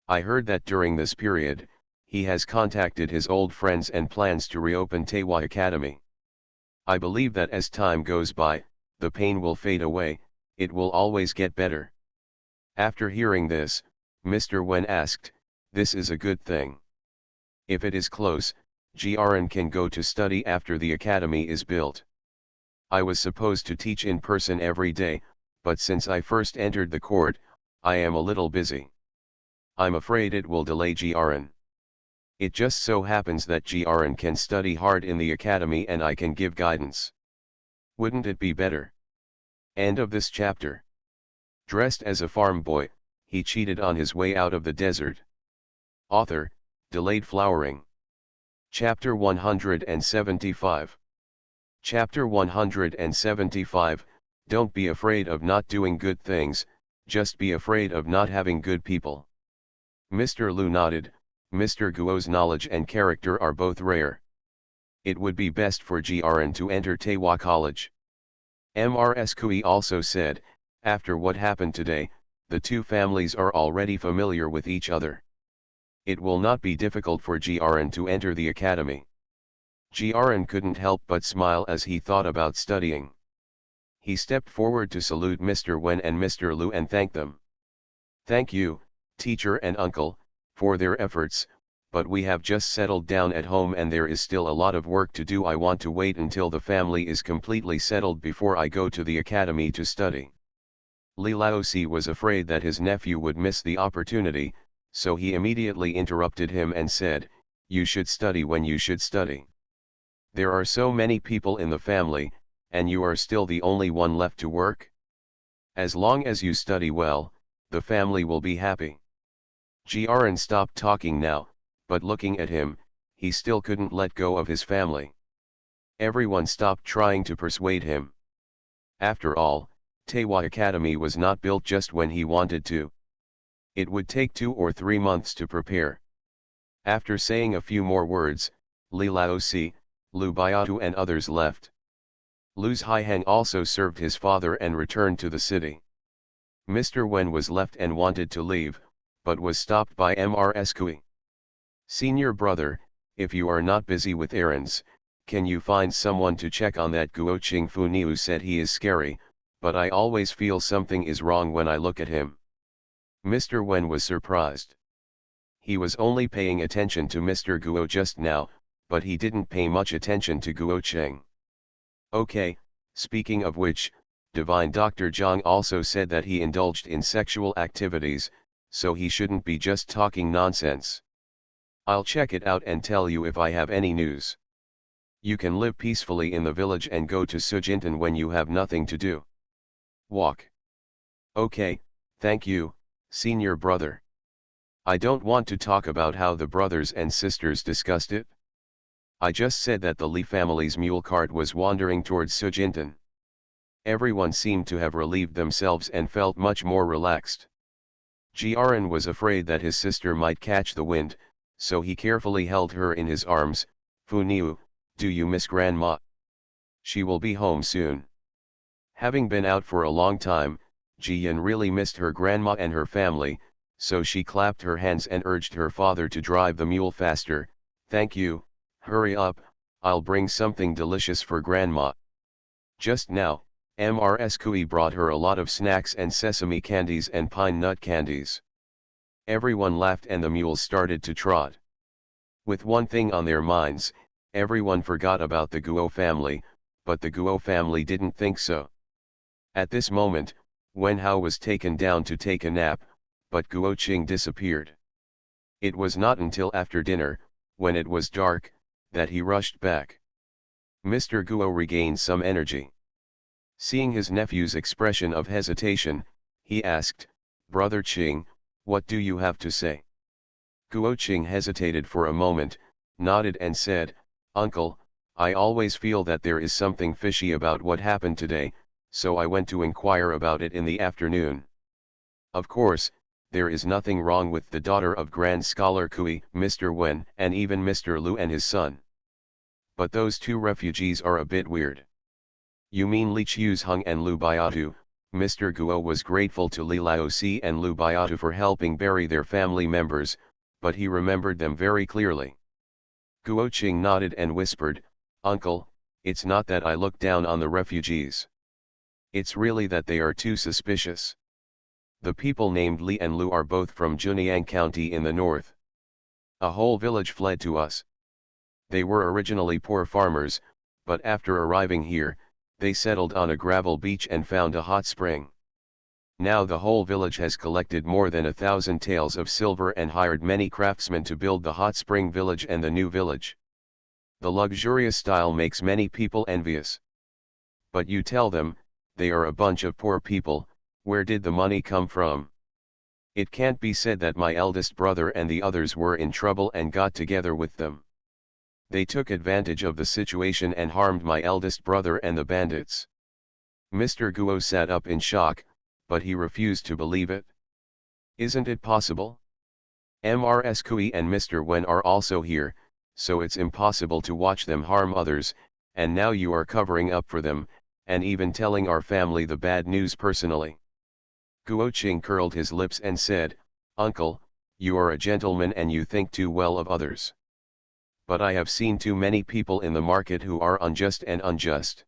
I heard that during this period, he has contacted his old friends and plans to reopen Teiwa Academy. I believe that as time goes by, the pain will fade away, it will always get better." After hearing this, Mr. Wen asked, "This is a good thing. If it is close, Jiren can go to study after the academy is built. I was supposed to teach in person every day, but since I first entered the court, I am a little busy. I'm afraid it will delay Jiren. It just so happens that Jiren can study hard in the academy and I can give guidance. Wouldn't it be better?" End of this chapter. Dressed as a farm boy, he cheated on his way out of the desert. Author, Delayed Flowering. Chapter 175. Chapter 175, Don't be afraid of not doing good things, just be afraid of not having good people. Mr. Lu nodded. Mr. Guo's knowledge and character are both rare. It would be best for Jiren to enter Teiwa College. Mrs. Kui also said, after what happened today, the two families are already familiar with each other. It will not be difficult for Jiren to enter the academy. Jiren couldn't help but smile as he thought about studying. He stepped forward to salute Mr. Wen and Mr. Lu and thank them. "Thank you, teacher and uncle, for their efforts, but we have just settled down at home and there is still a lot of work to do. I want to wait until the family is completely settled before I go to the academy to study." Li Laozi was afraid that his nephew would miss the opportunity, so he immediately interrupted him and said, "You should study when you should study. There are so many people in the family, and you are still the only one left to work. As long as you study well, the family will be happy." Jiren stopped talking now, but looking at him, he still couldn't let go of his family. Everyone stopped trying to persuade him. After all, Teiwa Academy was not built just when he wanted to. It would take 2 or 3 months to prepare. After saying a few more words, Li Laozi, Lu Biatu and others left. Lu Haiheng also served his father and returned to the city. Mr. Wen was left and wanted to leave, but was stopped by Mrs. Kui. "Senior brother, if you are not busy with errands, can you find someone to check on that Guo Qingfu? Niu said he is scary, but I always feel something is wrong when I look at him." Mr. Wen was surprised. He was only paying attention to Mr. Guo just now, but he didn't pay much attention to Guo Cheng. "Okay, speaking of which, Divine Dr. Zhang also said that he indulged in sexual activities, so he shouldn't be just talking nonsense. I'll check it out and tell you if I have any news. You can live peacefully in the village and go to Sujintan when you have nothing to do. Walk." "Okay, thank you, senior brother. I don't want to talk about how the brothers and sisters discussed it. I just said that the Li family's mule cart was wandering towards Sujintan." Everyone seemed to have relieved themselves and felt much more relaxed. Jiren was afraid that his sister might catch the wind, so he carefully held her in his arms. "Fu Niu, do you miss Grandma? She will be home soon." Having been out for a long time, Jiyan really missed her grandma and her family, so she clapped her hands and urged her father to drive the mule faster. "Thank you, hurry up, I'll bring something delicious for Grandma." Just now, Mrs. Kui brought her a lot of snacks and sesame candies and pine nut candies. Everyone laughed and the mules started to trot. With one thing on their minds, everyone forgot about the Guo family, but the Guo family didn't think so. At this moment, Wen Hao was taken down to take a nap, but Guo Qing disappeared. It was not until after dinner, when it was dark, that he rushed back. Mr. Guo regained some energy. Seeing his nephew's expression of hesitation, he asked, "Brother Qing, what do you have to say?" Guo Qing hesitated for a moment, nodded and said, "Uncle, I always feel that there is something fishy about what happened today, so I went to inquire about it in the afternoon. Of course, there is nothing wrong with the daughter of Grand Scholar Kui, Mr. Wen, and even Mr. Lu and his son. But those two refugees are a bit weird. You mean Li Chuzheng and Lu Biatu? Mr. Guo was grateful to Li Laosi and Lu Biatu for helping bury their family members, but he remembered them very clearly. Guo Qing nodded and whispered, "Uncle, it's not that I look down on the refugees. It's really that they are too suspicious. The people named Li and Lu are both from Junyang County in the north. A whole village fled to us. They were originally poor farmers, but after arriving here, they settled on a gravel beach and found a hot spring. Now the whole village has collected more than 1,000 taels of silver and hired many craftsmen to build the hot spring village and the new village. The luxurious style makes many people envious. But you tell them, they are a bunch of poor people, where did the money come from? It can't be said that my eldest brother and the others were in trouble and got together with them. They took advantage of the situation and harmed my eldest brother and the bandits." Mr. Guo sat up in shock, but he refused to believe it. "Isn't it possible? Mrs. Kui and Mr. Wen are also here, so it's impossible to watch them harm others, and now you are covering up for them, and even telling our family the bad news personally." Guo Qing curled his lips and said, "Uncle, you are a gentleman and you think too well of others. But I have seen too many people in the market who are unjust and unjust.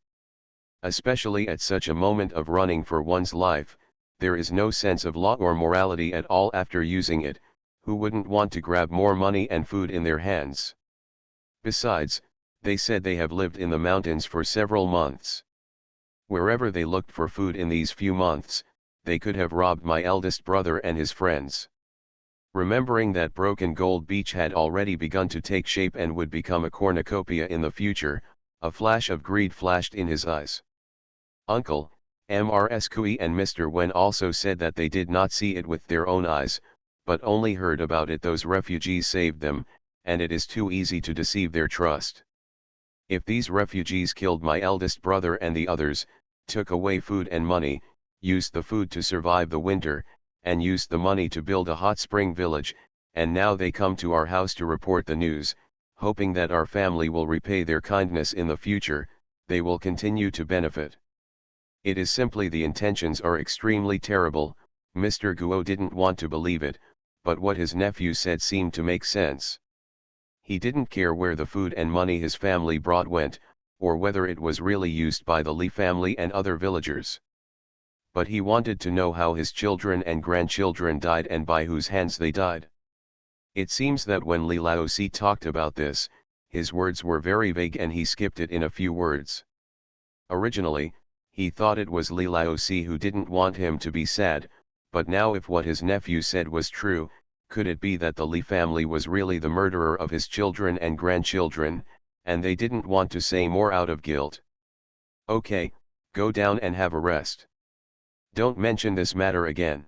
Especially at such a moment of running for one's life, there is no sense of law or morality at all after using it. Who wouldn't want to grab more money and food in their hands? Besides, they said they have lived in the mountains for several months. Wherever they looked for food in these few months, they could have robbed my eldest brother and his friends." Remembering that Broken Gold Beach had already begun to take shape and would become a cornucopia in the future, a flash of greed flashed in his eyes. "Uncle, Mrs. Kui and Mr. Wen also said that they did not see it with their own eyes, but only heard about it. Those refugees saved them, and it is too easy to deceive their trust. If these refugees killed my eldest brother and the others, took away food and money, used the food to survive the winter, and used the money to build a hot spring village, and now they come to our house to report the news, hoping that our family will repay their kindness in the future, they will continue to benefit. It is simply the intentions are extremely terrible." Mr. Guo didn't want to believe it, but what his nephew said seemed to make sense. He didn't care where the food and money his family brought went, or whether it was really used by the Li family and other villagers. But he wanted to know how his children and grandchildren died and by whose hands they died. It seems that when Li Laosi talked about this, his words were very vague and he skipped it in a few words. Originally, he thought it was Li Laosi who didn't want him to be sad, but now if what his nephew said was true, could it be that the Li family was really the murderer of his children and grandchildren, and they didn't want to say more out of guilt? "Okay, go down and have a rest. Don't mention this matter again."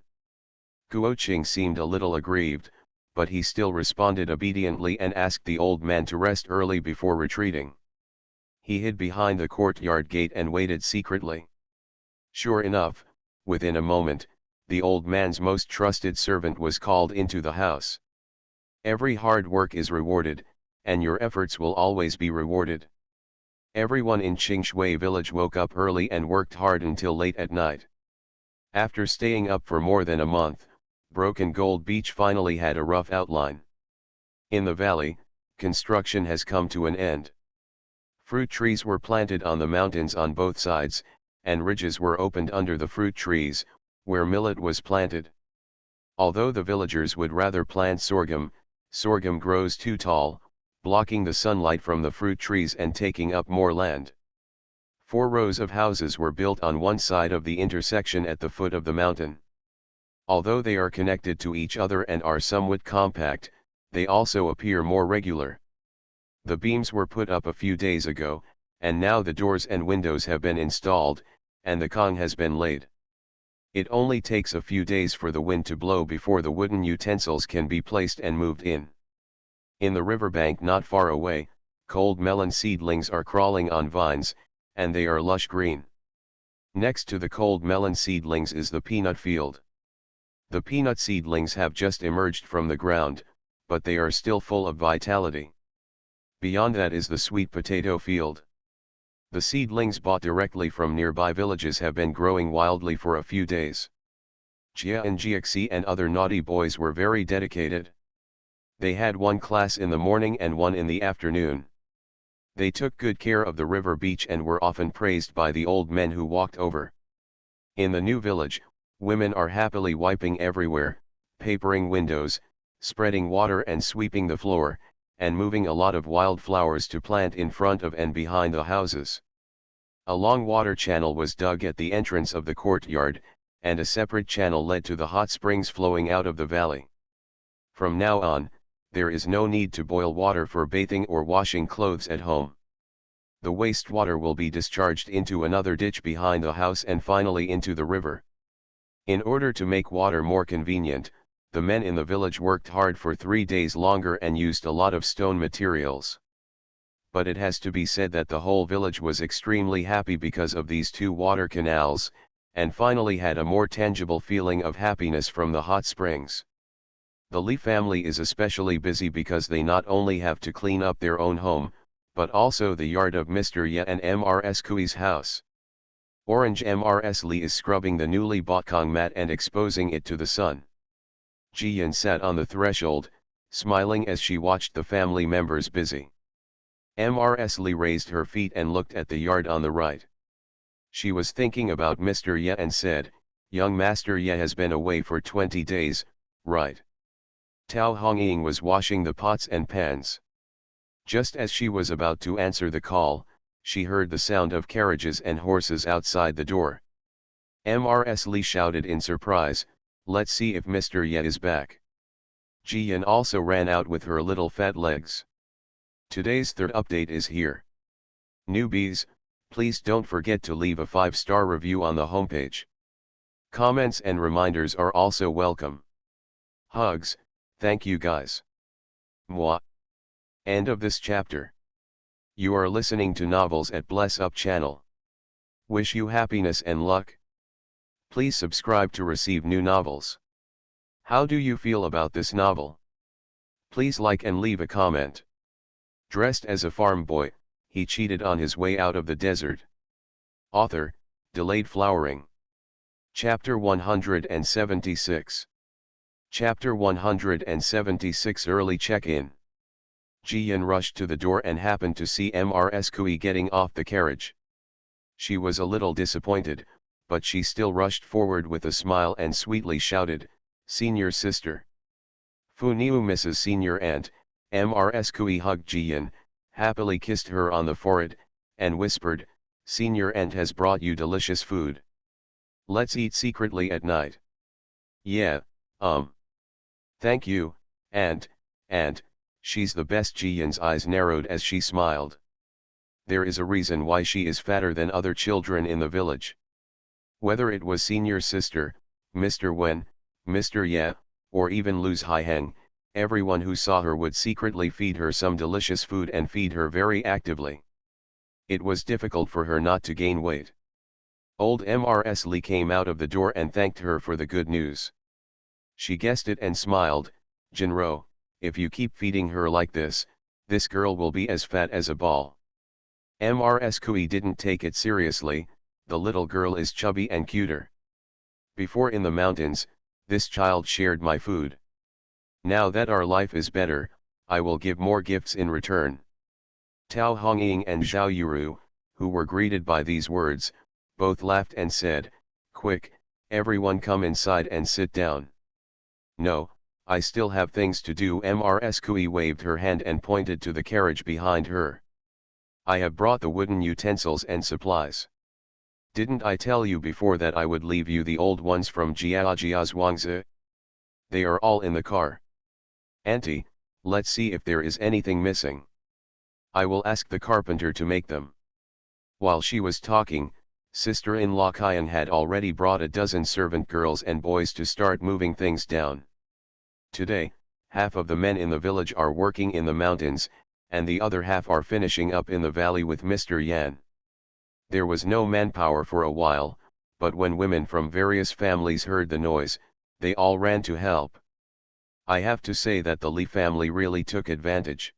Guo Qing seemed a little aggrieved, but he still responded obediently and asked the old man to rest early before retreating. He hid behind the courtyard gate and waited secretly. Sure enough, within a moment, the old man's most trusted servant was called into the house. "Every hard work is rewarded, and your efforts will always be rewarded." Everyone in Qingshui village woke up early and worked hard until late at night. After staying up for more than a month, Broken Gold Beach finally had a rough outline. In the valley, construction has come to an end. Fruit trees were planted on the mountains on both sides, and ridges were opened under the fruit trees, where millet was planted. Although the villagers would rather plant sorghum, sorghum grows too tall, blocking the sunlight from the fruit trees and taking up more land. 4 rows of houses were built on one side of the intersection at the foot of the mountain. Although they are connected to each other and are somewhat compact, they also appear more regular. The beams were put up a few days ago, and now the doors and windows have been installed, and the kong has been laid. It only takes a few days for the wind to blow before the wooden utensils can be placed and moved in. In the riverbank not far away, cold melon seedlings are crawling on vines, and they are lush green. Next to the cold melon seedlings is the peanut field. The peanut seedlings have just emerged from the ground, but they are still full of vitality. Beyond that is the sweet potato field. The seedlings bought directly from nearby villages have been growing wildly for a few days. Jia and Jiaxi and other naughty boys were very dedicated. They had one class in the morning and one in the afternoon. They took good care of the river beach and were often praised by the old men who walked over. In the new village, women are happily wiping everywhere, papering windows, spreading water and sweeping the floor, and moving a lot of wildflowers to plant in front of and behind the houses. A long water channel was dug at the entrance of the courtyard, and a separate channel led to the hot springs flowing out of the valley. From now on, there is no need to boil water for bathing or washing clothes at home. The wastewater will be discharged into another ditch behind the house and finally into the river. In order to make water more convenient, the men in the village worked hard for 3 days longer and used a lot of stone materials. But it has to be said that the whole village was extremely happy because of these 2 water canals, and finally had a more tangible feeling of happiness from the hot springs. The Li family is especially busy because they not only have to clean up their own home, but also the yard of Mr. Ye and Mrs. Kui's house. Orange Mrs. Li is scrubbing the newly bought Kong mat and exposing it to the sun. Jiyan sat on the threshold, smiling as she watched the family members busy. Mrs. Li raised her feet and looked at the yard on the right. She was thinking about Mr. Ye and said, "Young Master Ye has been away for 20 days, right?" Tao Hongying was washing the pots and pans. Just as she was about to answer the call, she heard the sound of carriages and horses outside the door. Mrs. Li shouted in surprise, "Let's see if Mr. Ye is back." Jiyan also ran out with her little fat legs. Today's third update is here. Newbies, please don't forget to leave a 5-star review on the homepage. Comments and reminders are also welcome. Hugs, thank you guys. Mwah. End of this chapter. You are listening to Novels at Bless Up channel. Wish you happiness and luck. Please subscribe to receive new novels. How do you feel about this novel? Please like and leave a comment. Dressed as a farm boy, he cheated on his way out of the desert. Author, Delayed Flowering. Chapter 176. Chapter 176 Early Check-in. Jiyan rushed to the door and happened to see Mrs. Kui getting off the carriage. She was a little disappointed, but she still rushed forward with a smile and sweetly shouted, "Senior sister." "Fu Niu Mrs. Senior Aunt." Mrs. Kui hugged Jiyan, happily kissed her on the forehead, and whispered, "Senior Aunt has brought you delicious food. Let's eat secretly at night." "Yeah, Thank you, Aunt, she's the best." Jiyan's eyes narrowed as she smiled. There is a reason why she is fatter than other children in the village. Whether it was senior sister, Mr. Wen, Mr. Ye, or even Luz Haiheng, everyone who saw her would secretly feed her some delicious food and feed her very actively. It was difficult for her not to gain weight. Old Mrs. Li came out of the door and thanked her for the good news. She guessed it and smiled, "Jinro, if you keep feeding her like this girl will be as fat as a ball." Mrs. Kui didn't take it seriously, "The little girl is chubby and cuter. Before in the mountains, this child shared my food. Now that our life is better, I will give more gifts in return." Tao Hongying and Zhao Yuru, who were greeted by these words, both laughed and said, "Quick, everyone come inside and sit down." "No, I still have things to do." Mrs. Kui waved her hand and pointed to the carriage behind her. "I have brought the wooden utensils and supplies. Didn't I tell you before that I would leave you the old ones from Jiajia's Wangzi? They are all in the car. Auntie, let's see if there is anything missing. I will ask the carpenter to make them." While she was talking, sister-in-law Kian had already brought a dozen servant girls and boys to start moving things down. Today, half of the men in the village are working in the mountains, and the other half are finishing up in the valley with Mr. Yan. There was no manpower for a while, but when women from various families heard the noise, They all ran to help. I have to say that the Li family really took advantage.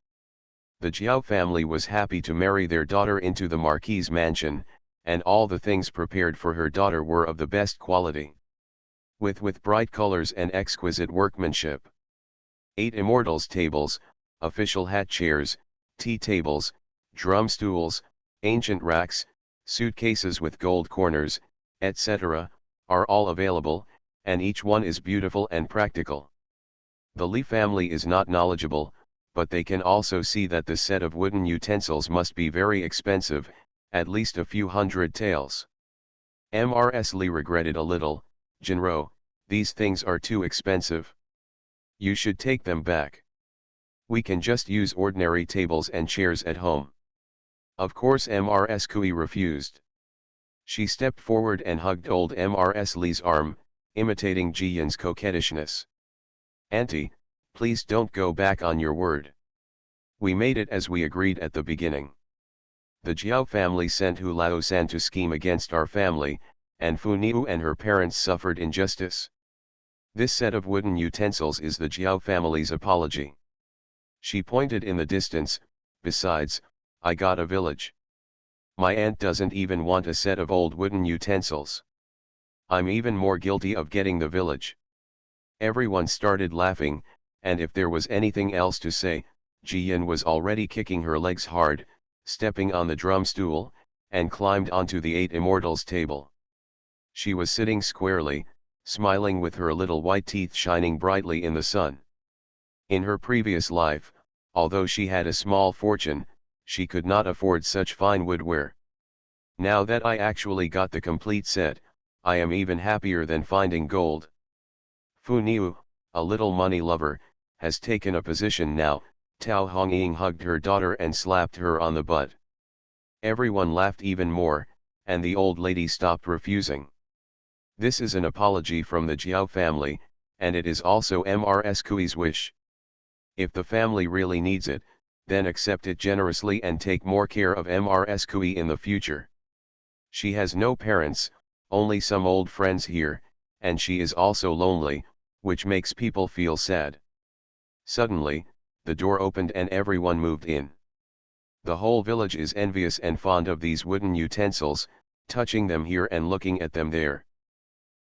The Jiao family was happy to marry their daughter into the marquis's mansion, and all the things prepared for her daughter were of the best quality. With bright colors and exquisite workmanship. 8 immortals tables, official hat chairs, tea tables, drum stools, ancient racks, suitcases with gold corners, etc., are all available, and each one is beautiful and practical. The Li family is not knowledgeable, but they can also see that this set of wooden utensils must be very expensive, at least a few hundred taels. Mrs. Li regretted a little. Jinro, these things are too expensive. You should take them back. We can just use ordinary tables and chairs at home. Of course Mrs. Kui refused. She stepped forward and hugged old Mrs. Li's arm, imitating Ji Yin's coquettishness. Auntie, please don't go back on your word. We made it as we agreed at the beginning. The Jiao family sent Hu Lao-san to scheme against our family, and Fu Niu and her parents suffered injustice. This set of wooden utensils is the Jiao family's apology. She pointed in the distance. Besides, I got a village. My aunt doesn't even want a set of old wooden utensils. I'm even more guilty of getting the village. Everyone started laughing, and if there was anything else to say, Ji Yin was already kicking her legs hard, stepping on the drum stool, and climbed onto the 8 immortals table. She was sitting squarely, smiling with her little white teeth shining brightly in the sun. In her previous life, although she had a small fortune, she could not afford such fine woodware. Now that I actually got the complete set, I am even happier than finding gold. Fu Niu, a little money lover, has taken a position now. Tao Hongying hugged her daughter and slapped her on the butt. Everyone laughed even more, and the old lady stopped refusing. This is an apology from the Jiao family, and it is also Mrs. Kui's wish. If the family really needs it, then accept it generously and take more care of Mrs. Kui in the future. She has no parents, only some old friends here, and she is also lonely, which makes people feel sad. Suddenly, the door opened and everyone moved in. The whole village is envious and fond of these wooden utensils, touching them here and looking at them there.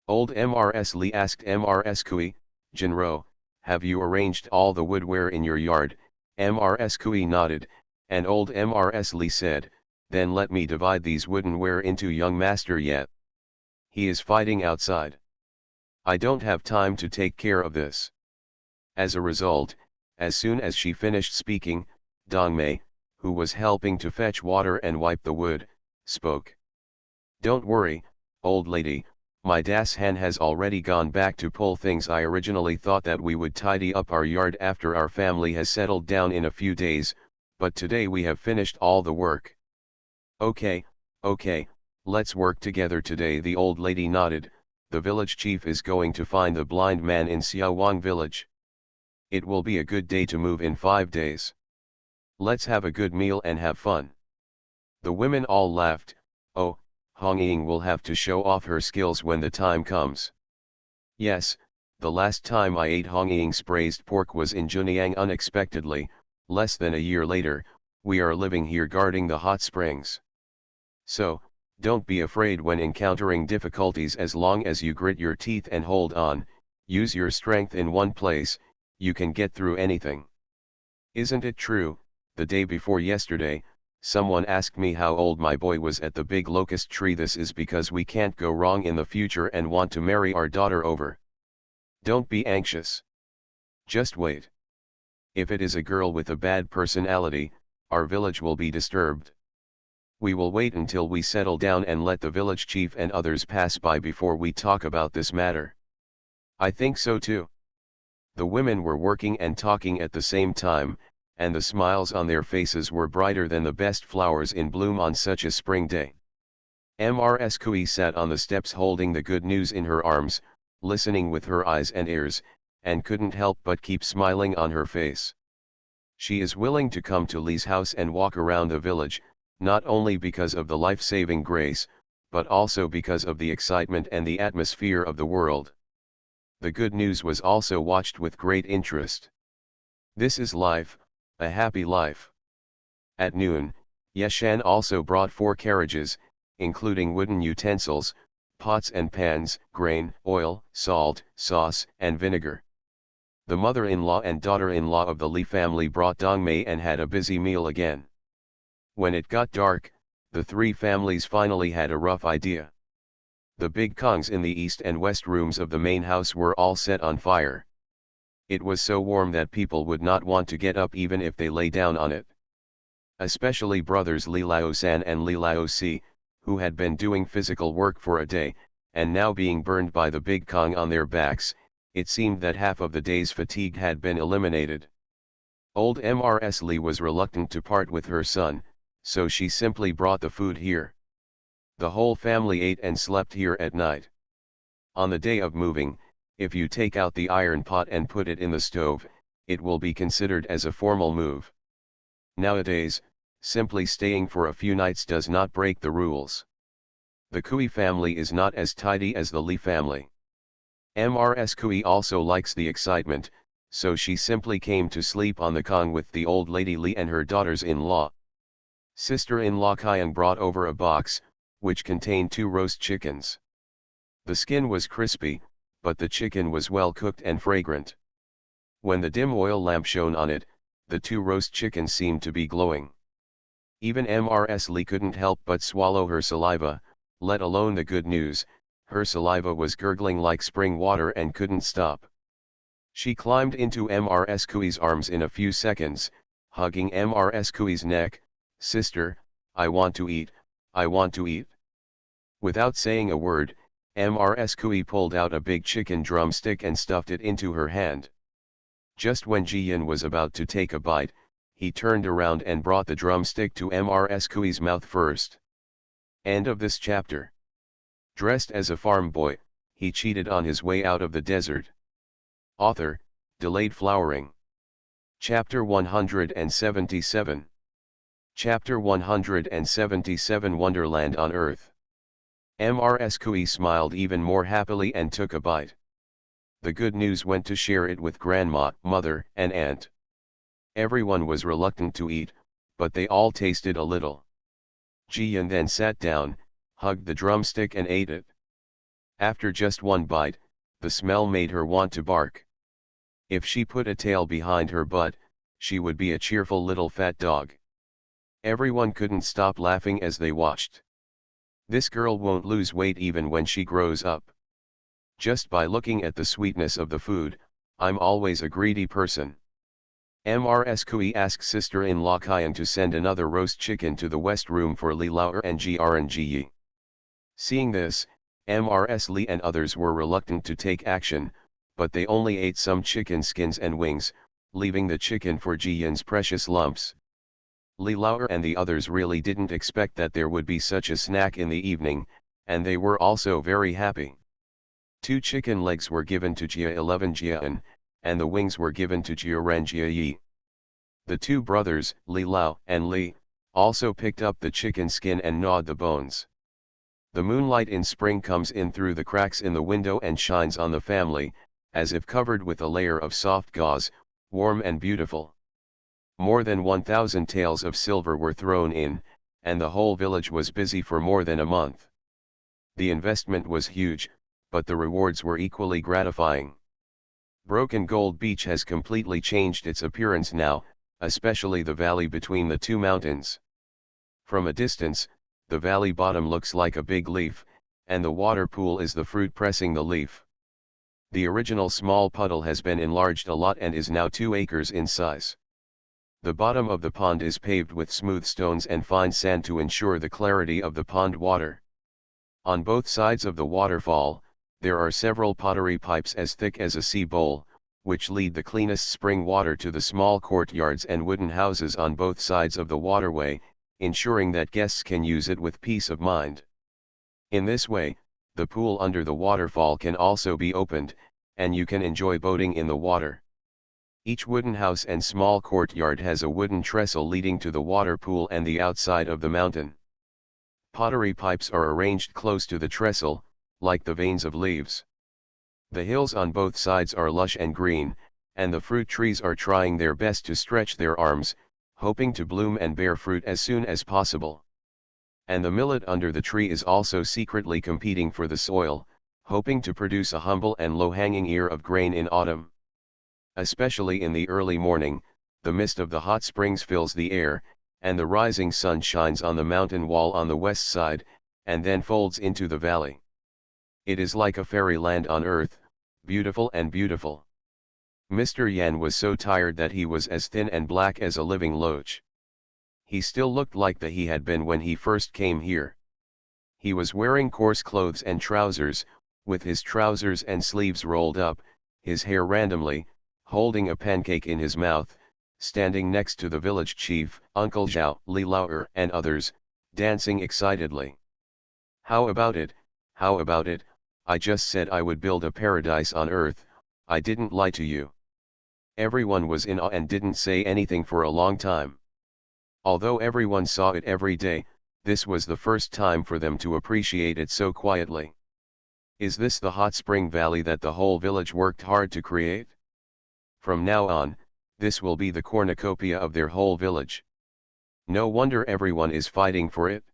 Old Mrs. Li asked Mrs. Kui, Jinro, have you arranged all the woodware in your yard? Mrs. Kui nodded, and old Mrs. Li said, then let me divide these woodenware into young master yet. He is fighting outside. I don't have time to take care of this. As a result, as soon as she finished speaking, Dongmei, who was helping to fetch water and wipe the wood, spoke. Don't worry, old lady, my Das Han has already gone back to pull things. I originally thought that we would tidy up our yard after our family has settled down in a few days, but today we have finished all the work. Okay, let's work together today. The old lady nodded. The village chief is going to find the blind man in Xiaowang village. It will be a good day to move in 5 days. Let's have a good meal and have fun. The women all laughed. Oh, Hongying will have to show off her skills when the time comes. Yes, the last time I ate Hongying's braised pork was in Junyang unexpectedly. Less than a year later, we are living here guarding the hot springs. So, don't be afraid when encountering difficulties. As long as you grit your teeth and hold on, use your strength in one place, you can get through anything. Isn't it true? The day before yesterday, someone asked me how old my boy was at the big locust tree. This is because we can't go wrong in the future and want to marry our daughter over. Don't be anxious. Just wait. If it is a girl with a bad personality, our village will be disturbed. We will wait until we settle down and let the village chief and others pass by before we talk about this matter. I think so too. The women were working and talking at the same time, and the smiles on their faces were brighter than the best flowers in bloom on such a spring day. Mrs. Kui sat on the steps holding the good news in her arms, listening with her eyes and ears, and couldn't help but keep smiling on her face. She is willing to come to Li's house and walk around the village, not only because of the life-saving grace, but also because of the excitement and the atmosphere of the world. The good news was also watched with great interest. This is life, a happy life. At noon, Yeshan also brought 4 carriages, including wooden utensils, pots and pans, grain, oil, salt, sauce, and vinegar. The mother-in-law and daughter-in-law of the Li family brought dongmei and had a busy meal again. When it got dark, the 3 families finally had a rough idea. The big kongs in the east and west rooms of the main house were all set on fire. It was so warm that people would not want to get up even if they lay down on it. Especially brothers Li Laosan and Li Laosi, who had been doing physical work for a day, and now being burned by the big kong on their backs, it seemed that half of the day's fatigue had been eliminated. Old Mrs. Li was reluctant to part with her son, so she simply brought the food here. The whole family ate and slept here at night. On the day of moving, if you take out the iron pot and put it in the stove, it will be considered as a formal move. Nowadays, simply staying for a few nights does not break the rules. The Kui family is not as tidy as the Li family. Mrs. Kui also likes the excitement, so she simply came to sleep on the kong with the old lady Li and her daughters-in-law. Sister-in-law Kyung brought over a box, which contained 2 roast chickens. The skin was crispy, but the chicken was well cooked and fragrant. When the dim oil lamp shone on it, the 2 roast chickens seemed to be glowing. Even Mrs. Li couldn't help but swallow her saliva, let alone the good news, her saliva was gurgling like spring water and couldn't stop. She climbed into Mrs. Kui's arms in a few seconds, hugging Mrs. Kui's neck. "Sister, I want to eat, I want to eat." Without saying a word, Mrs. Kui pulled out a big chicken drumstick and stuffed it into her hand. Just when Jiyan was about to take a bite, he turned around and brought the drumstick to Mrs. Kui's mouth first. End of this chapter. Dressed as a farm boy, he cheated on his way out of the desert. Author, Delayed Flowering. Chapter 177. Chapter 177 Wonderland on Earth. Mrs. Kui smiled even more happily and took a bite. The good news went to share it with grandma, mother, and aunt. Everyone was reluctant to eat, but they all tasted a little. Jiyan then sat down, hugged the drumstick and ate it. After just one bite, the smell made her want to bark. If she put a tail behind her butt, she would be a cheerful little fat dog. Everyone couldn't stop laughing as they watched. This girl won't lose weight even when she grows up. Just by looking at the sweetness of the food, I'm always a greedy person. Mrs. Kui asked sister-in-law Kyung to send another roast chicken to the west room for Li Lao and Ji. Seeing this, Mrs. Li and others were reluctant to take action, but they only ate some chicken skins and wings, leaving the chicken for Jiyan's precious lumps. Li Lao and the others really didn't expect that there would be such a snack in the evening, and they were also very happy. 2 chicken legs were given to Jia 11 Jian, and the wings were given to Jia Ren Jia Yi. The 2 brothers, Li Lao and Li, also picked up the chicken skin and gnawed the bones. The moonlight in spring comes in through the cracks in the window and shines on the family, as if covered with a layer of soft gauze, warm and beautiful. More than 1,000 taels of silver were thrown in, and the whole village was busy for more than a month. The investment was huge, but the rewards were equally gratifying. Broken Gold Beach has completely changed its appearance now, especially the valley between the 2 mountains. From a distance, the valley bottom looks like a big leaf, and the water pool is the fruit pressing the leaf. The original small puddle has been enlarged a lot and is now 2 acres in size. The bottom of the pond is paved with smooth stones and fine sand to ensure the clarity of the pond water. On both sides of the waterfall, there are several pottery pipes as thick as a sea bowl, which lead the cleanest spring water to the small courtyards and wooden houses on both sides of the waterway, ensuring that guests can use it with peace of mind. In this way, the pool under the waterfall can also be opened, and you can enjoy boating in the water. Each wooden house and small courtyard has a wooden trestle leading to the water pool and the outside of the mountain. Pottery pipes are arranged close to the trestle, like the veins of leaves. The hills on both sides are lush and green, and the fruit trees are trying their best to stretch their arms, hoping to bloom and bear fruit as soon as possible. And the millet under the tree is also secretly competing for the soil, hoping to produce a humble and low-hanging ear of grain in autumn. Especially in the early morning, the mist of the hot springs fills the air, and the rising sun shines on the mountain wall on the west side, and then folds into the valley. It is like a fairyland on earth, beautiful and beautiful. Mr. Yan was so tired that he was as thin and black as a living loach. He still looked like he had been when he first came here. He was wearing coarse clothes and trousers, with his trousers and sleeves rolled up, his hair randomly, holding a pancake in his mouth, standing next to the village chief, Uncle Zhao, Li Laoer and others, dancing excitedly. How about it, how about it, I just said I would build a paradise on earth, I didn't lie to you. Everyone was in awe and didn't say anything for a long time. Although everyone saw it every day, this was the first time for them to appreciate it so quietly. Is this the hot spring valley that the whole village worked hard to create? From now on, this will be the cornucopia of their whole village. No wonder everyone is fighting for it.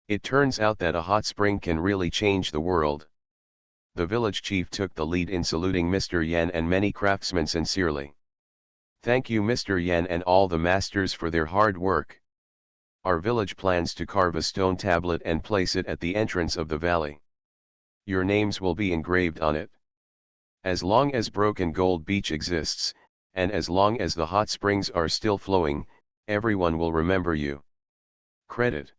It turns out that a hot spring can really change the world. The village chief took the lead in saluting Mr. Yan and many craftsmen sincerely. Thank you Mr. Yan and all the masters for their hard work. Our village plans to carve a stone tablet and place it at the entrance of the valley. Your names will be engraved on it. As long as Broken Gold Beach exists, and as long as the hot springs are still flowing, everyone will remember you. Credit.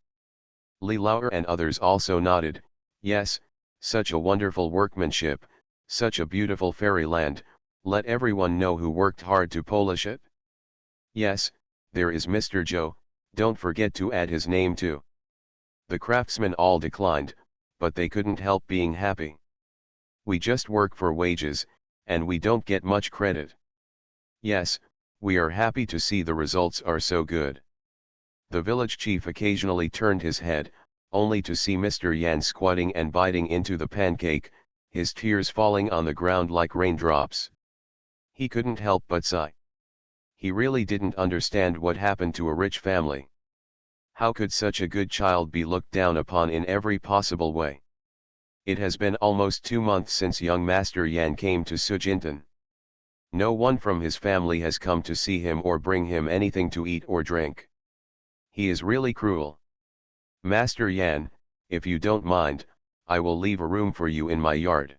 Li Laoer and others also nodded, yes, such a wonderful workmanship, such a beautiful fairyland, let everyone know who worked hard to polish it. Yes, there is Mr. Zhou, don't forget to add his name too. The craftsmen all declined, but they couldn't help being happy. We just work for wages, and we don't get much credit. Yes, we are happy to see the results are so good. The village chief occasionally turned his head, only to see Mr. Yan squatting and biting into the pancake, his tears falling on the ground like raindrops. He couldn't help but sigh. He really didn't understand what happened to a rich family. How could such a good child be looked down upon in every possible way? It has been almost 2 months since young Master Yan came to Sujintan. No one from his family has come to see him or bring him anything to eat or drink. He is really cruel. Master Yan, if you don't mind, I will leave a room for you in my yard.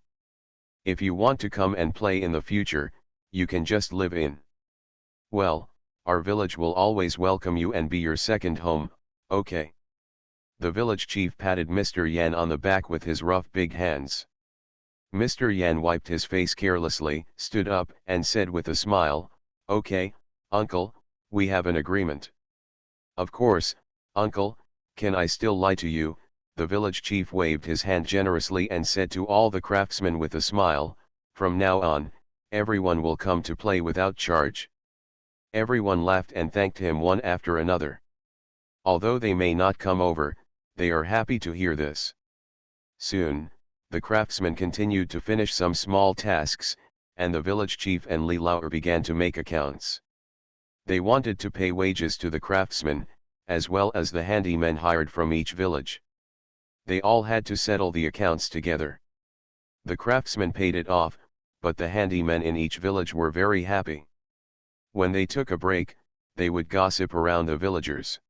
If you want to come and play in the future, you can just live in. Well, our village will always welcome you and be your second home, okay? The village chief patted Mr. Yan on the back with his rough big hands. Mr. Yan wiped his face carelessly, stood up, and said with a smile, okay, uncle, we have an agreement. Of course, uncle, can I still lie to you? The village chief waved his hand generously and said to all the craftsmen with a smile, from now on, everyone will come to play without charge. Everyone laughed and thanked him one after another. Although they may not come over, they are happy to hear this. Soon, the craftsmen continued to finish some small tasks, and the village chief and Li Laoer began to make accounts. They wanted to pay wages to the craftsmen, as well as the handymen hired from each village. They all had to settle the accounts together. The craftsmen paid it off, but the handymen in each village were very happy. When they took a break, they would gossip around the villagers.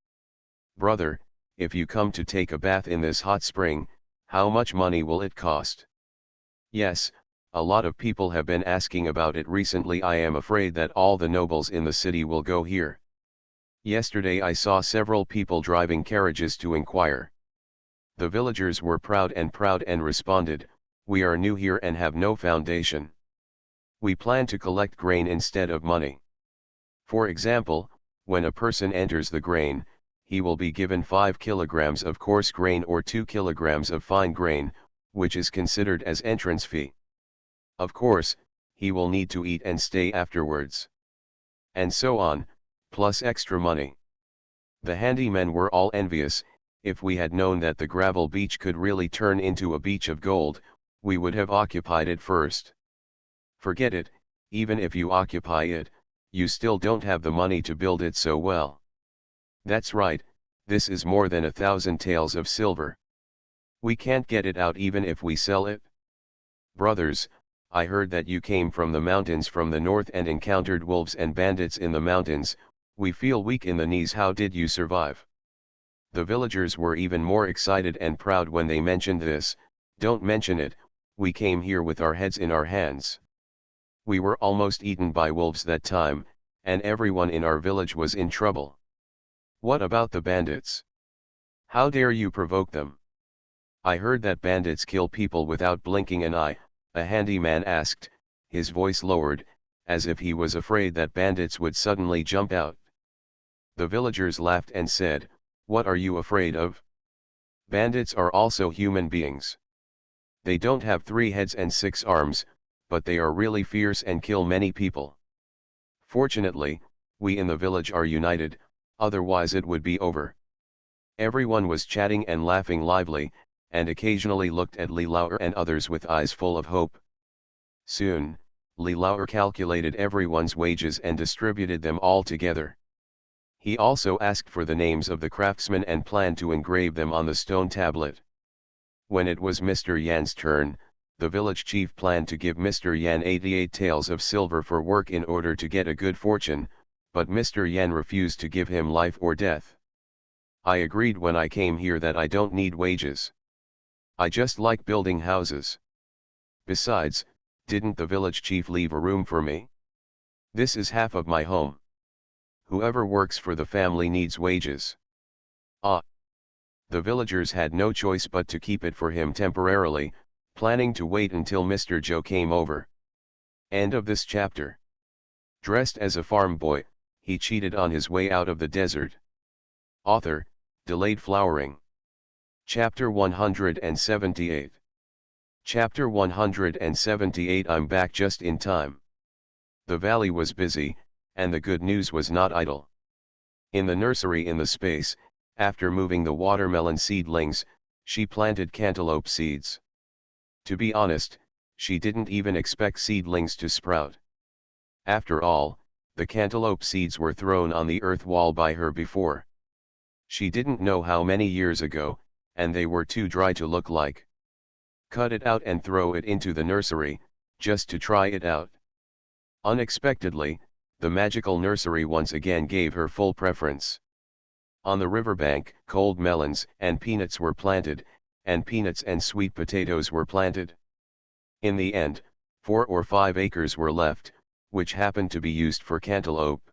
Brother, if you come to take a bath in this hot spring, how much money will it cost? Yes, a lot of people have been asking about it recently. I am afraid that all the nobles in the city will go here. Yesterday I saw several people driving carriages to inquire. The villagers were proud and responded, we are new here and have no foundation. We plan to collect grain instead of money. For example, when a person enters the grain, he will be given 5 kilograms of coarse grain or 2 kilograms of fine grain, which is considered as entrance fee. Of course, he will need to eat and stay afterwards. And so on, plus extra money. The handymen were all envious. If we had known that the gravel beach could really turn into a beach of gold, we would have occupied it first. Forget it, even if you occupy it, you still don't have the money to build it so well. That's right, this is more than 1,000 taels of silver. We can't get it out even if we sell it. Brothers, I heard that you came from the mountains from the north and encountered wolves and bandits in the mountains. We feel weak in the knees. How did you survive? The villagers were even more excited and proud when they mentioned this. Don't mention it, we came here with our heads in our hands. We were almost eaten by wolves that time, and everyone in our village was in trouble. What about the bandits? How dare you provoke them? I heard that bandits kill people without blinking an eye, a handyman asked, his voice lowered, as if he was afraid that bandits would suddenly jump out. The villagers laughed and said, what are you afraid of? Bandits are also human beings. They don't have 3 heads and 6 arms, but they are really fierce and kill many people. Fortunately, we in the village are united, otherwise it would be over. Everyone was chatting and laughing lively, and occasionally looked at Li Lauer and others with eyes full of hope. Soon, Li Lauer calculated everyone's wages and distributed them all together. He also asked for the names of the craftsmen and planned to engrave them on the stone tablet. When it was Mr. Yan's turn, the village chief planned to give Mr. Yan 88 taels of silver for work in order to get a good fortune, but Mr. Yan refused to give him life or death. I agreed when I came here that I don't need wages. I just like building houses. Besides, didn't the village chief leave a room for me? This is half of my home. Whoever works for the family needs wages. Ah! The villagers had no choice but to keep it for him temporarily, planning to wait until Mr. Joe came over. End of this chapter. Dressed as a farm boy, he cheated on his way out of the desert. Author, Delayed Flowering. Chapter 178. Chapter 178. I'm back just in time. The valley was busy, and the good news was not idle. In the nursery in the space, after moving the watermelon seedlings, she planted cantaloupe seeds. To be honest, she didn't even expect seedlings to sprout. After all, the cantaloupe seeds were thrown on the earth wall by her before. She didn't know how many years ago, and they were too dry to look like. Cut it out and throw it into the nursery, just to try it out. Unexpectedly, the magical nursery once again gave her full preference. On the riverbank, cold melons and peanuts were planted, and peanuts and sweet potatoes were planted. In the end, 4 or 5 acres were left, which happened to be used for cantaloupe.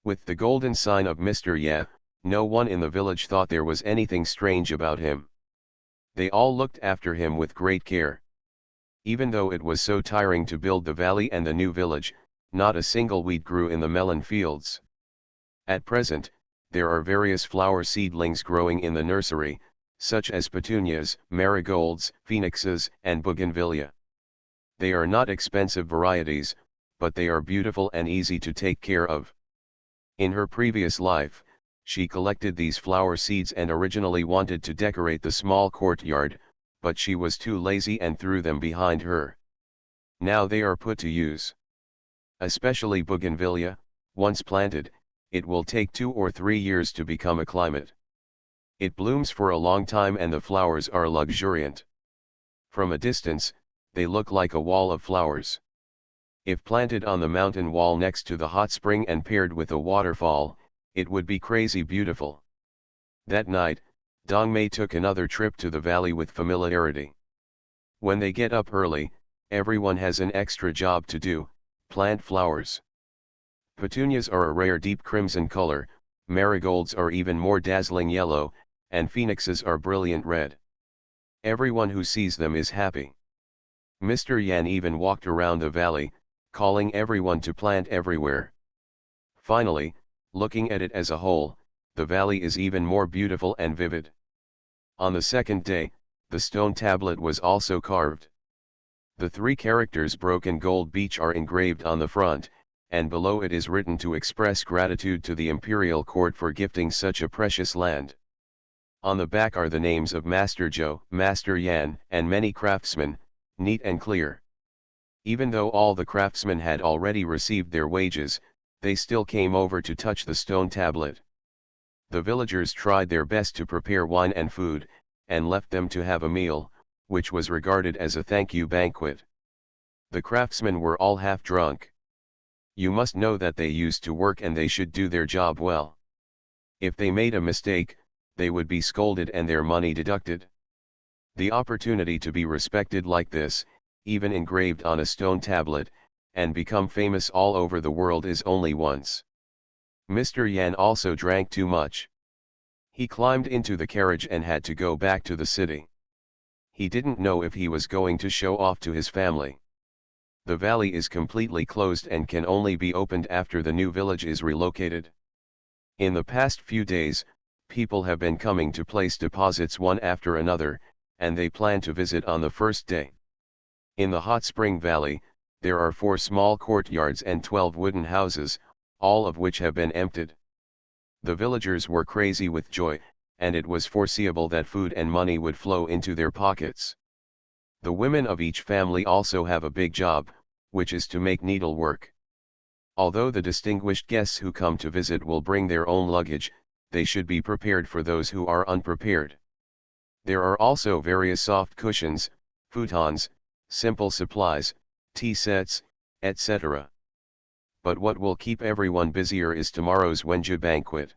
With the golden sign of Mr. Ya, no one in the village thought there was anything strange about him. They all looked after him with great care. Even though it was so tiring to build the valley and the new village, not a single weed grew in the melon fields. At present, there are various flower seedlings growing in the nursery, such as petunias, marigolds, phoenixes, and bougainvillea. They are not expensive varieties, but they are beautiful and easy to take care of. In her previous life, she collected these flower seeds and originally wanted to decorate the small courtyard, but she was too lazy and threw them behind her. Now they are put to use. Especially bougainvillea, once planted, it will take 2 or 3 years to become a climate. It blooms for a long time and the flowers are luxuriant. From a distance, they look like a wall of flowers. If planted on the mountain wall next to the hot spring and paired with a waterfall, it would be crazy beautiful. That night, Dongmei took another trip to the valley with familiarity. When they get up early, everyone has an extra job to do: plant flowers. Petunias are a rare deep crimson color, marigolds are even more dazzling yellow, and phoenixes are brilliant red. Everyone who sees them is happy. Mr. Yan even walked around the valley, calling everyone to plant everywhere. Finally, looking at it as a whole, the valley is even more beautiful and vivid. On the second day, the stone tablet was also carved. The 3 characters Broken Gold Beach are engraved on the front, and below it is written to express gratitude to the imperial court for gifting such a precious land. On the back are the names of Master Joe, Master Yan, and many craftsmen, neat and clear. Even though all the craftsmen had already received their wages, they still came over to touch the stone tablet. The villagers tried their best to prepare wine and food, and left them to have a meal, which was regarded as a thank you banquet. The craftsmen were all half drunk. You must know that they used to work and they should do their job well. If they made a mistake, they would be scolded and their money deducted. The opportunity to be respected like this, even engraved on a stone tablet, and become famous all over the world is only once. Mr. Yan also drank too much. He climbed into the carriage and had to go back to the city. He didn't know if he was going to show off to his family. The valley is completely closed and can only be opened after the new village is relocated. In the past few days, people have been coming to place deposits one after another, and they plan to visit on the first day. In the Hot Spring Valley, there are 4 small courtyards and 12 wooden houses, all of which have been emptied. The villagers were crazy with joy, and it was foreseeable that food and money would flow into their pockets. The women of each family also have a big job, which is to make needlework. Although the distinguished guests who come to visit will bring their own luggage, they should be prepared for those who are unprepared. There are also various soft cushions, futons, simple supplies, tea sets, etc. But what will keep everyone busier is tomorrow's Wenja banquet.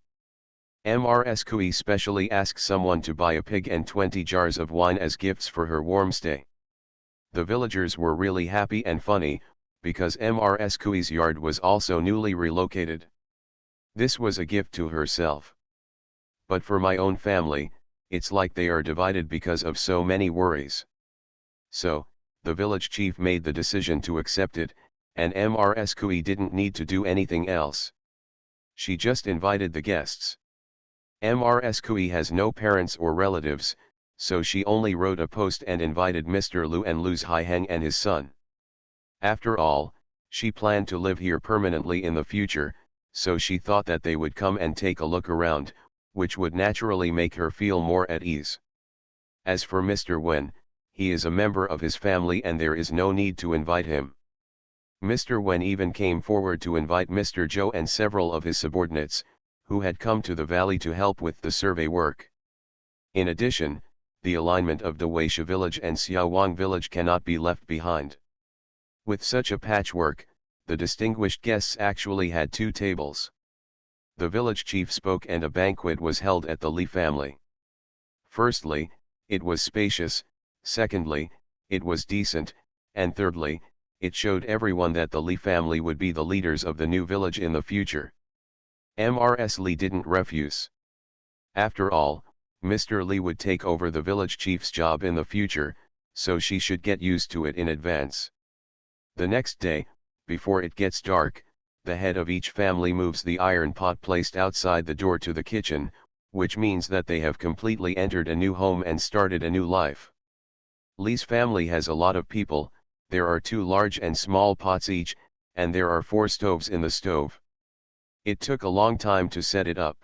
Mrs. Kui specially asks someone to buy a pig and 20 jars of wine as gifts for her warm stay. The villagers were really happy and funny, because Mrs. Kui's yard was also newly relocated. This was a gift to herself. But for my own family, it's like they are divided because of so many worries. So, the village chief made the decision to accept it, and Mrs. Kui didn't need to do anything else. She just invited the guests. Mrs. Kui has no parents or relatives, so she only wrote a post and invited Mr. Lu and Lu's Haiheng and his son. After all, she planned to live here permanently in the future, so she thought that they would come and take a look around, which would naturally make her feel more at ease. As for Mr. Wen, he is a member of his family and there is no need to invite him. Mr. Wen even came forward to invite Mr. Zhou and several of his subordinates, who had come to the valley to help with the survey work. In addition, the alignment of the Weisha village and Xiaowang village cannot be left behind. With such a patchwork, the distinguished guests actually had 2 tables. The village chief spoke and a banquet was held at the Li family. Firstly, it was spacious, secondly, it was decent, and thirdly, it showed everyone that the Li family would be the leaders of the new village in the future. Mrs. Li didn't refuse. After all, Mr. Li would take over the village chief's job in the future, so she should get used to it in advance. The next day, before it gets dark, the head of each family moves the iron pot placed outside the door to the kitchen, which means that they have completely entered a new home and started a new life. Li's family has a lot of people, there are 2 large and small pots each, and there are 4 stoves in the stove. It took a long time to set it up.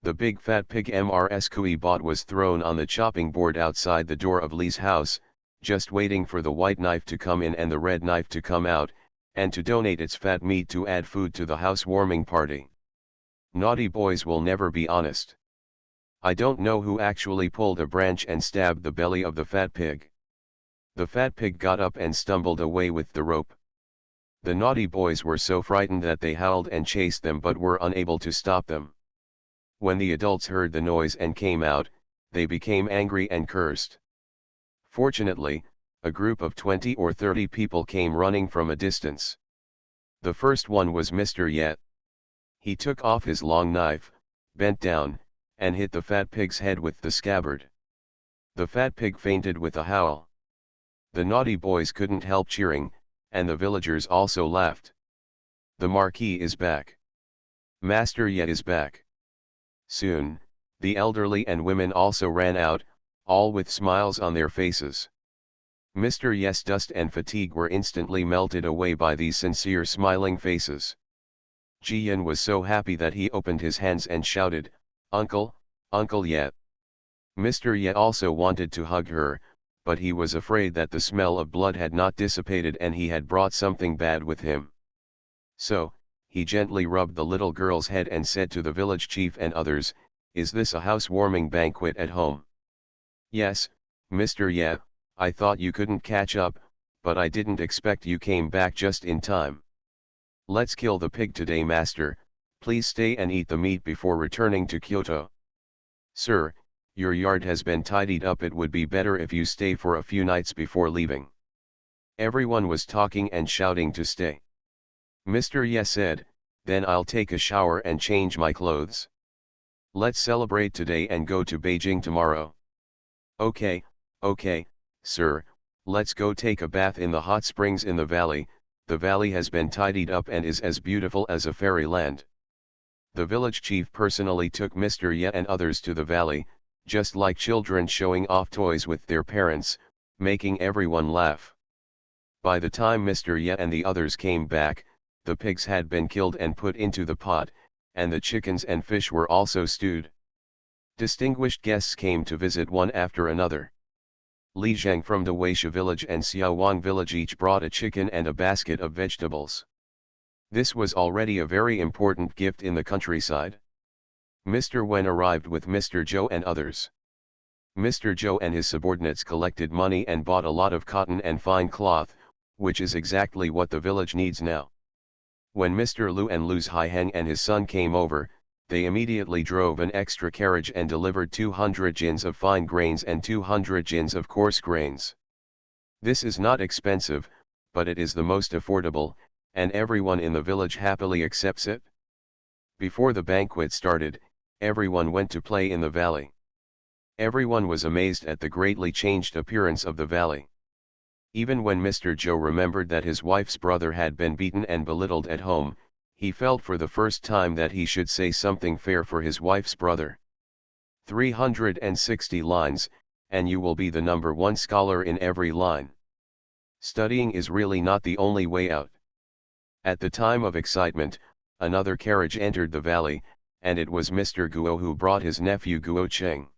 The big fat pig Mrs. Kui bought was thrown on the chopping board outside the door of Li's house, just waiting for the white knife to come in and the red knife to come out, and to donate its fat meat to add food to the housewarming party. Naughty boys will never be honest. I don't know who actually pulled a branch and stabbed the belly of the fat pig. The fat pig got up and stumbled away with the rope. The naughty boys were so frightened that they howled and chased them but were unable to stop them. When the adults heard the noise and came out, they became angry and cursed. Fortunately, a group of 20 or 30 people came running from a distance. The first one was Mr. Yet. He took off his long knife, bent down, and hit the fat pig's head with the scabbard. The fat pig fainted with a howl. The naughty boys couldn't help cheering, and the villagers also laughed. The Marquis is back. Master Yet is back. Soon, the elderly and women also ran out, all with smiles on their faces. Mr. Yet's dust and fatigue were instantly melted away by these sincere smiling faces. Jiyan was so happy that he opened his hands and shouted, "Uncle, Uncle Yet." Mr. Yet also wanted to hug her, but he was afraid that the smell of blood had not dissipated and he had brought something bad with him. So, he gently rubbed the little girl's head and said to the village chief and others, "Is this a housewarming banquet at home?" "Yes, Mr. Yeah, I thought you couldn't catch up, but I didn't expect you came back just in time." "Let's kill the pig today, master, please stay and eat the meat before returning to Kyoto." "Sir, your yard has been tidied up, it would be better if you stay for a few nights before leaving." Everyone was talking and shouting to stay. Mr. Ye said, "Then I'll take a shower and change my clothes. Let's celebrate today and go to Beijing tomorrow." Okay, sir, let's go take a bath in the hot springs in the valley has been tidied up and is as beautiful as a fairyland." The village chief personally took Mr. Ye and others to the valley, just like children showing off toys with their parents, making everyone laugh. By the time Mr. Ye and the others came back, the pigs had been killed and put into the pot, and the chickens and fish were also stewed. Distinguished guests came to visit one after another. Li Zhang from the Weisha village and Xiaowang village each brought a chicken and a basket of vegetables. This was already a very important gift in the countryside. Mr. Wen arrived with Mr. Zhou and others. Mr. Zhou and his subordinates collected money and bought a lot of cotton and fine cloth, which is exactly what the village needs now. When Mr. Lu and Lu's Haiheng and his son came over, they immediately drove an extra carriage and delivered 200 jins of fine grains and 200 jins of coarse grains. This is not expensive, but it is the most affordable, and everyone in the village happily accepts it. Before the banquet started, everyone went to play in the valley. Everyone was amazed at the greatly changed appearance of the valley. Even when Mr. Zhou remembered that his wife's brother had been beaten and belittled at home, he felt for the first time that he should say something fair for his wife's brother. 360 lines, and you will be the number one scholar in every line. Studying is really not the only way out. At the time of excitement, another carriage entered the valley, and it was Mr. Guo who brought his nephew Guo Cheng.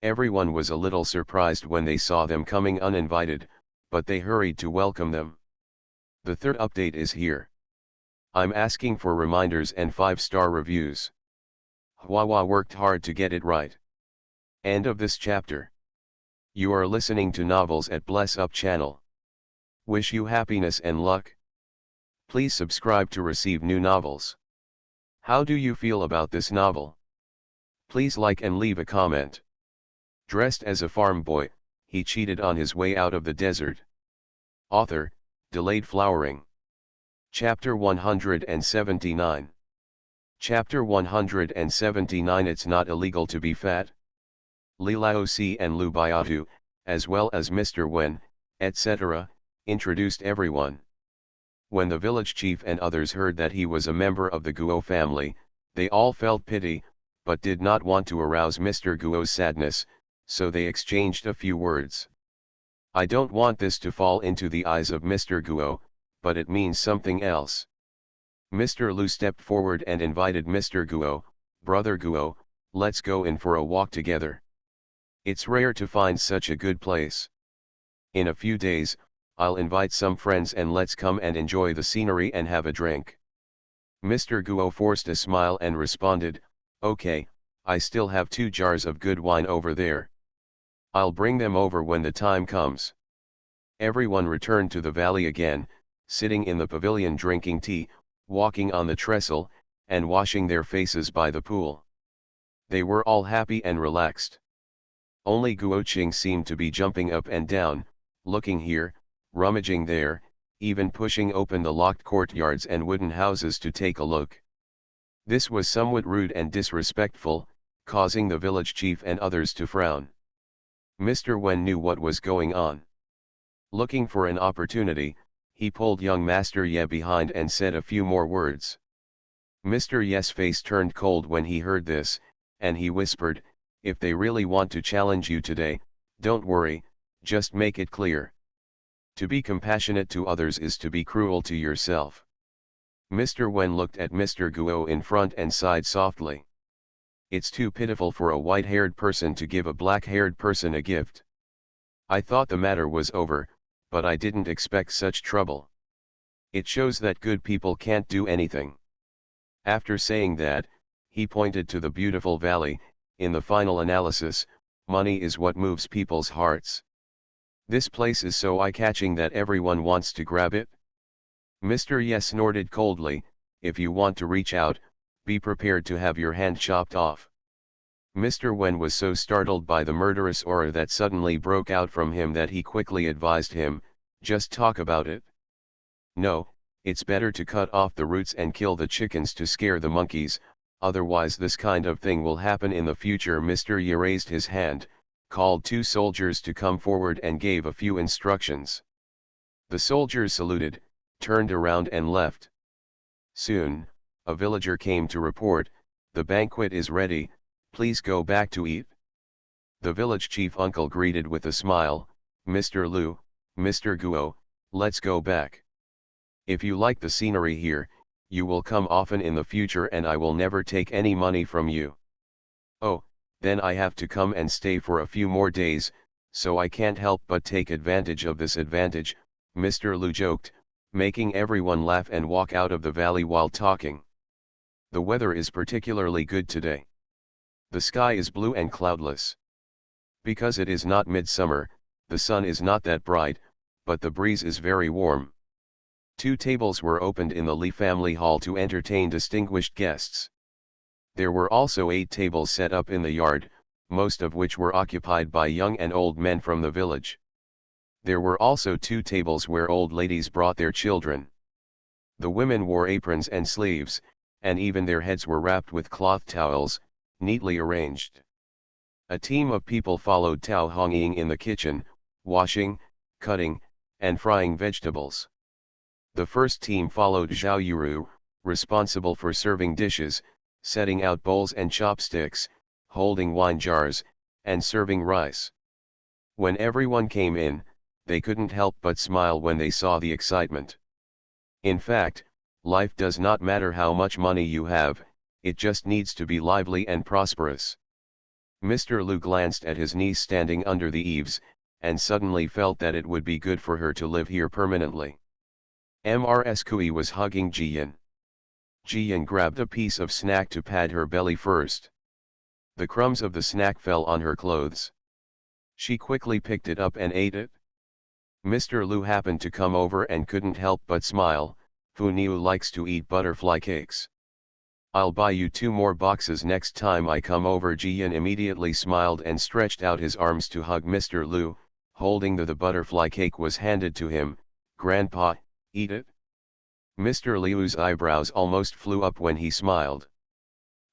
Everyone was a little surprised when they saw them coming uninvited, but they hurried to welcome them. The third update is here. I'm asking for reminders and 5-star reviews. Huahua worked hard to get it right. End of this chapter. You are listening to Novels at Bless Up channel. Wish you happiness and luck. Please subscribe to receive new novels. How do you feel about this novel? Please like and leave a comment. Dressed as a farm boy, he cheated on his way out of the desert. Author, Delayed Flowering. Chapter 179. Chapter 179. It's not illegal to be fat. Li Laozi and Lu Baiatu, as well as Mr. Wen, etc., introduced everyone. When the village chief and others heard that he was a member of the Guo family, they all felt pity, but did not want to arouse Mr. Guo's sadness, so they exchanged a few words. I don't want this to fall into the eyes of Mr. Guo, but it means something else. Mr. Lu stepped forward and invited Mr. Guo, "Brother Guo, let's go in for a walk together. It's rare to find such a good place. In a few days, I'll invite some friends and let's come and enjoy the scenery and have a drink." Mr. Guo forced a smile and responded, "Okay, I still have 2 jars of good wine over there. I'll bring them over when the time comes." Everyone returned to the valley again, sitting in the pavilion drinking tea, walking on the trestle, and washing their faces by the pool. They were all happy and relaxed. Only Guo Qing seemed to be jumping up and down, looking here, rummaging there, even pushing open the locked courtyards and wooden houses to take a look. This was somewhat rude and disrespectful, causing the village chief and others to frown. Mr. Wen knew what was going on. Looking for an opportunity, he pulled young Master Ye behind and said a few more words. Mr. Ye's face turned cold when he heard this, and he whispered, "If they really want to challenge you today, don't worry, just make it clear. To be compassionate to others is to be cruel to yourself." Mr. Wen looked at Mr. Guo in front and sighed softly. It's too pitiful for a white-haired person to give a black-haired person a gift. I thought the matter was over, but I didn't expect such trouble. It shows that good people can't do anything. After saying that, he pointed to the beautiful valley. In the final analysis, money is what moves people's hearts. This place is so eye-catching that everyone wants to grab it. Mr. Yes snorted coldly, if you want to reach out, be prepared to have your hand chopped off. Mr. Wen was so startled by the murderous aura that suddenly broke out from him that he quickly advised him, just talk about it. No, it's better to cut off the roots and kill the chickens to scare the monkeys, otherwise this kind of thing will happen in the future. Mr. Ye raised his hand, called 2 soldiers to come forward and gave a few instructions. The soldiers saluted, turned around and left. Soon, a villager came to report, the banquet is ready, please go back to eat. The village chief uncle greeted with a smile, Mr. Lu, Mr. Guo, let's go back. If you like the scenery here, you will come often in the future and I will never take any money from you. Oh, then I have to come and stay for a few more days, so I can't help but take advantage of this advantage, Mr. Lu joked, making everyone laugh and walk out of the valley while talking. The weather is particularly good today. The sky is blue and cloudless. Because it is not midsummer, the sun is not that bright, but the breeze is very warm. 2 tables were opened in the Li family hall to entertain distinguished guests. There were also 8 tables set up in the yard, most of which were occupied by young and old men from the village. There were also 2 tables where old ladies brought their children. The women wore aprons and sleeves, and even their heads were wrapped with cloth towels, neatly arranged. A team of people followed Tao Hongying in the kitchen, washing, cutting, and frying vegetables. The first team followed Zhao Yuru, responsible for serving dishes, setting out bowls and chopsticks, holding wine jars, and serving rice. When everyone came in, they couldn't help but smile when they saw the excitement. In fact, life does not matter how much money you have, it just needs to be lively and prosperous. Mr. Lu glanced at his niece standing under the eaves, and suddenly felt that it would be good for her to live here permanently. Mrs. Kui was hugging Jiyan. Jiyan grabbed a piece of snack to pad her belly first. The crumbs of the snack fell on her clothes. She quickly picked it up and ate it. Mr. Lu happened to come over and couldn't help but smile, Fu Niu likes to eat butterfly cakes. I'll buy you 2 more boxes next time I come over. Jiyan immediately smiled and stretched out his arms to hug Mr. Lu, holding the butterfly cake was handed to him, Grandpa, eat it? Mr. Liu's eyebrows almost flew up when he smiled.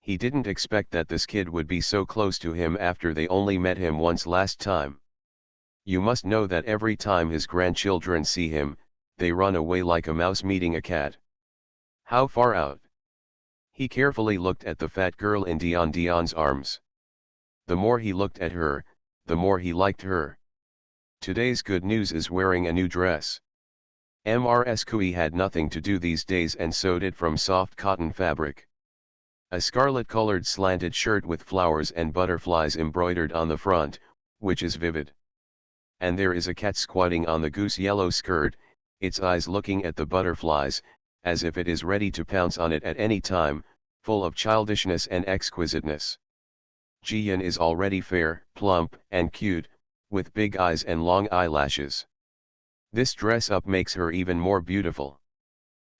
He didn't expect that this kid would be so close to him after they only met him once last time. You must know that every time his grandchildren see him, they run away like a mouse meeting a cat. How far out? He carefully looked at the fat girl in Dion's arms. The more he looked at her, the more he liked her. Today's good news is wearing a new dress. Mrs. Kui had nothing to do these days and sewed it from soft cotton fabric. A scarlet-colored slanted shirt with flowers and butterflies embroidered on the front, which is vivid. And there is a cat squatting on the goose-yellow skirt, its eyes looking at the butterflies, as if it is ready to pounce on it at any time, full of childishness and exquisiteness. Jiyan is already fair, plump, and cute, with big eyes and long eyelashes. This dress-up makes her even more beautiful.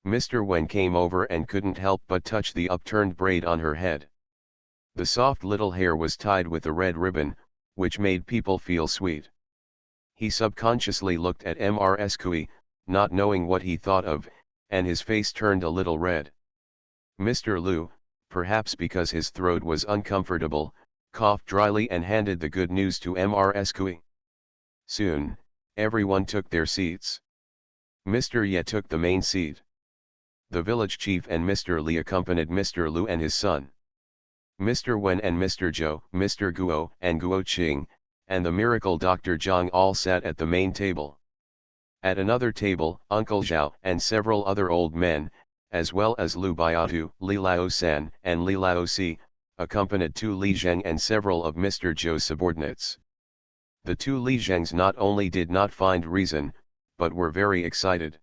Mr. Wen came over and couldn't help but touch the upturned braid on her head. The soft little hair was tied with a red ribbon, which made people feel sweet. He subconsciously looked at Mrs. Kui, not knowing what he thought of, and his face turned a little red. Mr. Lu, perhaps because his throat was uncomfortable, coughed dryly and handed the good news to Mrs. Kui. Soon, everyone took their seats. Mr. Ye took the main seat. The village chief and Mr. Li accompanied Mr. Lu and his son. Mr. Wen and Mr. Zhou, Mr. Guo and Guo Qing, and the miracle Dr. Zhang all sat at the main table. At another table, Uncle Zhao and several other old men, as well as Lu Baiatu, Li Laosan and Li Laosi, accompanied Tu Li Zheng and several of Mr. Zhou's subordinates. The two Lijiangs not only did not find reason, but were very excited.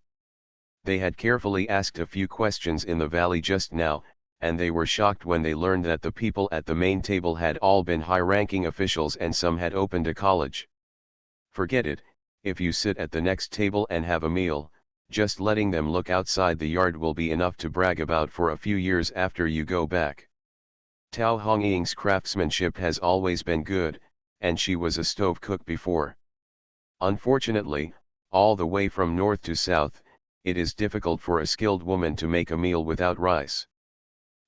They had carefully asked a few questions in the valley just now, and they were shocked when they learned that the people at the main table had all been high-ranking officials and some had opened a college. Forget it, if you sit at the next table and have a meal, just letting them look outside the yard will be enough to brag about for a few years after you go back. Tao Hongying's craftsmanship has always been good, and she was a stove cook before. Unfortunately, all the way from north to south, it is difficult for a skilled woman to make a meal without rice.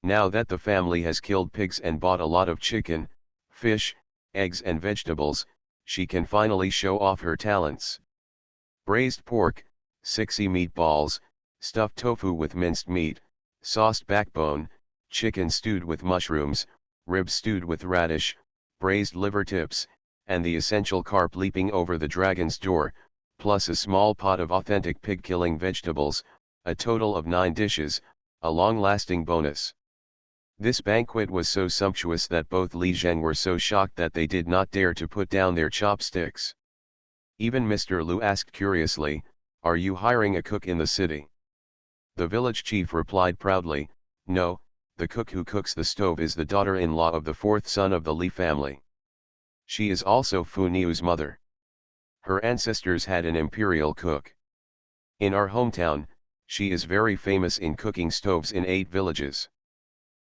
Now that the family has killed pigs and bought a lot of chicken, fish, eggs and vegetables, she can finally show off her talents. Braised pork, 6 meatballs, stuffed tofu with minced meat, sauced backbone, chicken stewed with mushrooms, ribs stewed with radish, braised liver tips, and the essential carp leaping over the dragon's door, plus a small pot of authentic pig-killing vegetables, a total of 9 dishes, a long-lasting bonus. This banquet was so sumptuous that both Li Zheng were so shocked that they did not dare to put down their chopsticks. Even Mr. Lu asked curiously, "Are you hiring a cook in the city?" The village chief replied proudly, "No, the cook who cooks the stove is the daughter-in-law of the 4th son of the Li family. She is also Fu Niu's mother. Her ancestors had an imperial cook. In our hometown, she is very famous in cooking stoves in 8 villages.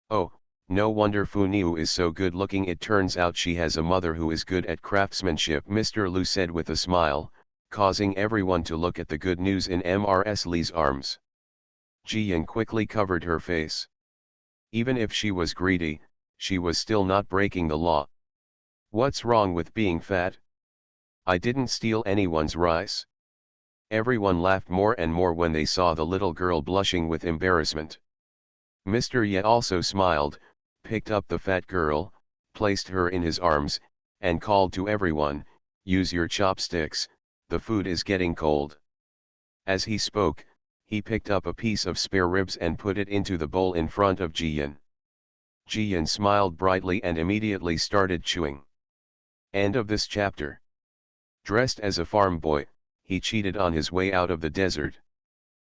Oh, no wonder Fu Niu is so good looking. It turns out she has a mother who is good at craftsmanship," Mr. Lu said with a smile, causing everyone to look at the good news in Mrs. Li's arms. Ji Yan quickly covered her face. Even if she was greedy, she was still not breaking the law. "What's wrong with being fat? I didn't steal anyone's rice." Everyone laughed more and more when they saw the little girl blushing with embarrassment. Mr. Ye also smiled, picked up the fat girl, placed her in his arms, and called to everyone, "Use your chopsticks, the food is getting cold." As he spoke, he picked up a piece of spare ribs and put it into the bowl in front of Ji Yan. Ji Yan smiled brightly and immediately started chewing. End of this chapter. Dressed as a farm boy, he cheated on his way out of the desert.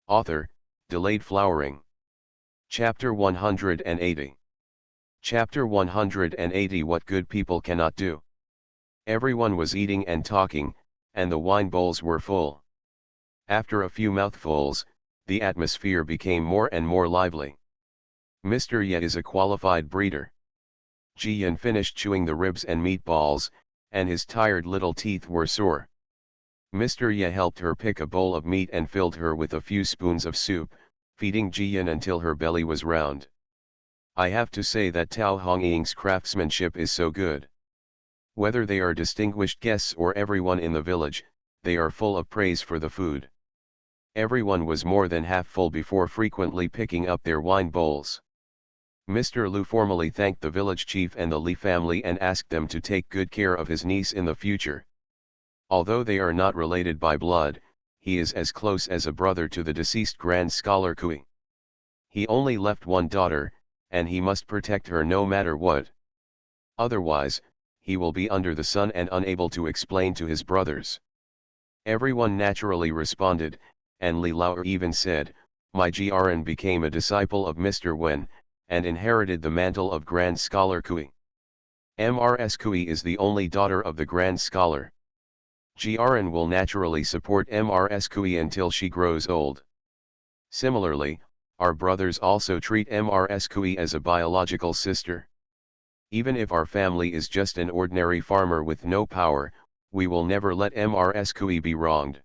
Author, Delayed Flowering. Chapter 180. Chapter 180. What good people cannot do. Everyone was eating and talking, and the wine bowls were full. After a few mouthfuls, the atmosphere became more and more lively. Mr. Ye is a qualified breeder. Ji Yan finished chewing the ribs and meatballs, and his tired little teeth were sore. Mr. Ye helped her pick a bowl of meat and filled her with a few spoons of soup, feeding Ji Yan until her belly was round. I have to say that Tao Hongying's craftsmanship is so good. Whether they are distinguished guests or everyone in the village, they are full of praise for the food. Everyone was more than half full before frequently picking up their wine bowls. Mr. Lu formally thanked the village chief and the Li family and asked them to take good care of his niece in the future. Although they are not related by blood, he is as close as a brother to the deceased Grand Scholar Kui. He only left one daughter, and he must protect her no matter what. Otherwise, he will be under the sun and unable to explain to his brothers. Everyone naturally responded, and Li Lao even said, "My Grn became a disciple of Mr. Wen, and inherited the mantle of Grand Scholar Kui. Mrs. Kui is the only daughter of the Grand Scholar. Grn will naturally support Mrs. Kui until she grows old." Similarly, our brothers also treat Mrs. Kui as a biological sister. Even if our family is just an ordinary farmer with no power, we will never let Mrs. Kui be wronged.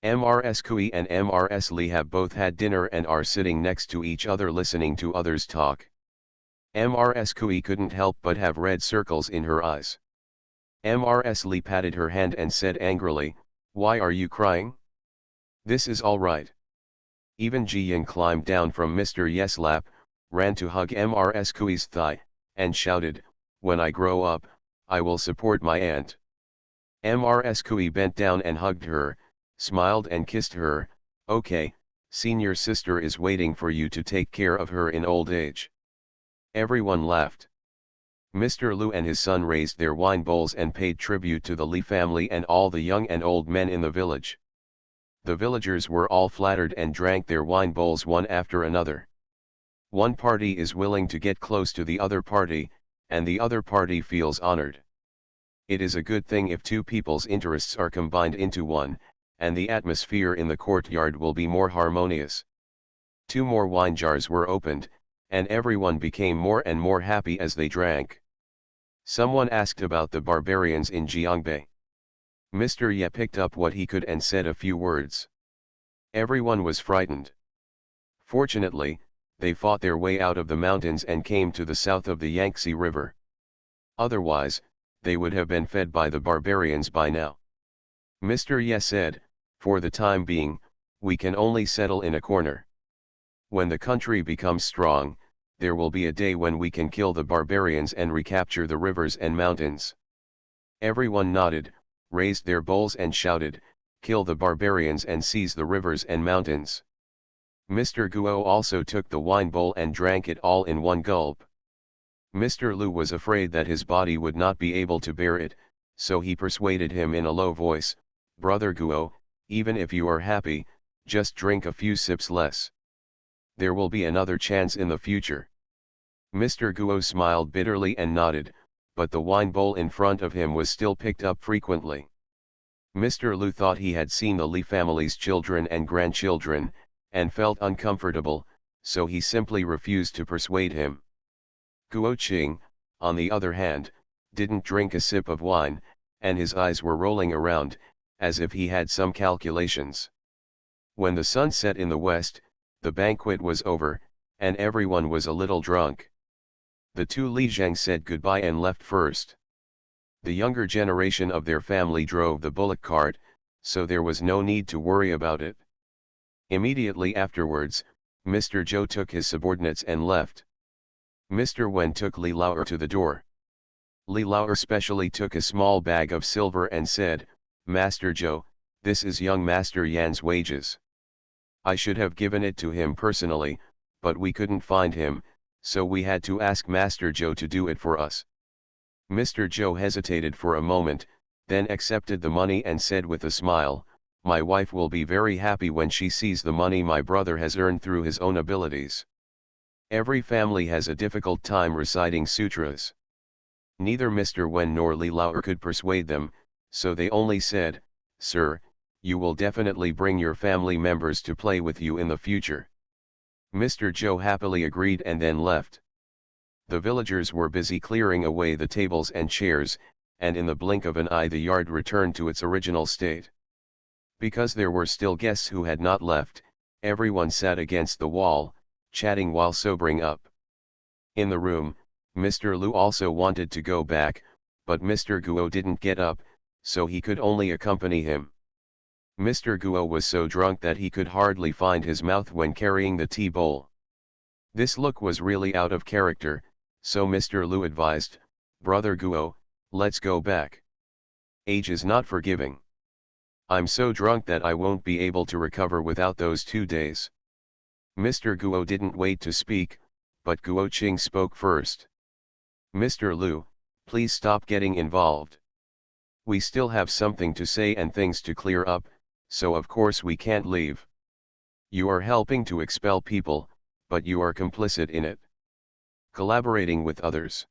Mrs. Kui and Mrs. Li have both had dinner and are sitting next to each other listening to others talk. Mrs. Kui couldn't help but have red circles in her eyes. Mrs. Li patted her hand and said angrily, "Why are you crying? This is all right." Even Ji Yan climbed down from Mr. Ye's lap, ran to hug Mrs. Kui's thigh, and shouted, "When I grow up, I will support my aunt." Mrs. Kui bent down and hugged her, smiled and kissed her. "Okay, senior sister is waiting for you to take care of her in old age." Everyone laughed. Mr. Lu and his son raised their wine bowls and paid tribute to the Li family and all the young and old men in the village. The villagers were all flattered and drank their wine bowls one after another. One party is willing to get close to the other party, and the other party feels honored. It is a good thing if two people's interests are combined into one, and the atmosphere in the courtyard will be more harmonious. 2 more wine jars were opened, and everyone became more and more happy as they drank. Someone asked about the barbarians in Jiangbei. Mr. Ye picked up what he could and said a few words. Everyone was frightened. Fortunately, they fought their way out of the mountains and came to the south of the Yangtze River. Otherwise, they would have been fed by the barbarians by now. Mr. Ye said, for the time being, we can only settle in a corner. When the country becomes strong, there will be a day when we can kill the barbarians and recapture the rivers and mountains. Everyone nodded, raised their bowls and shouted, kill the barbarians and seize the rivers and mountains. Mr. Guo also took the wine bowl and drank it all in one gulp. Mr. Lu was afraid that his body would not be able to bear it, so he persuaded him in a low voice, Brother Guo, even if you are happy, just drink a few sips less. There will be another chance in the future. Mr. Guo smiled bitterly and nodded, but the wine bowl in front of him was still picked up frequently. Mr. Lu thought he had seen the Li family's children and grandchildren, and felt uncomfortable, so he simply refused to persuade him. Guo Qing, on the other hand, didn't drink a sip of wine, and his eyes were rolling around, as if he had some calculations. When the sun set in the west, the banquet was over, and everyone was a little drunk. The 2 Li Zhang said goodbye and left first. The younger generation of their family drove the bullock cart, so there was no need to worry about it. Immediately afterwards, Mr. Zhou took his subordinates and left. Mr. Wen took Li Lao'er to the door. Li Lao'er specially took a small bag of silver and said, Master Zhou, this is young Master Yan's wages. I should have given it to him personally, but we couldn't find him, so we had to ask Master Zhou to do it for us. Mr. Zhou hesitated for a moment, then accepted the money and said with a smile, my wife will be very happy when she sees the money my brother has earned through his own abilities. Every family has a difficult time reciting sutras. Neither Mr. Wen nor Li Lao'er could persuade them, so they only said, Sir, you will definitely bring your family members to play with you in the future. Mr. Zhou happily agreed and then left. The villagers were busy clearing away the tables and chairs, and in the blink of an eye the yard returned to its original state. Because there were still guests who had not left, everyone sat against the wall, chatting while sobering up. In the room, Mr. Lu also wanted to go back, but Mr. Guo didn't get up, so he could only accompany him. Mr. Guo was so drunk that he could hardly find his mouth when carrying the tea bowl. This look was really out of character, so Mr. Lu advised, Brother Guo, let's go back. Age is not forgiving. I'm so drunk that I won't be able to recover without those 2 days. Mr. Guo didn't wait to speak, but Guo Qing spoke first. Mr. Lu, please stop getting involved. We still have something to say and things to clear up, so of course we can't leave. You are helping to expel people, but you are complicit in it. Collaborating with others.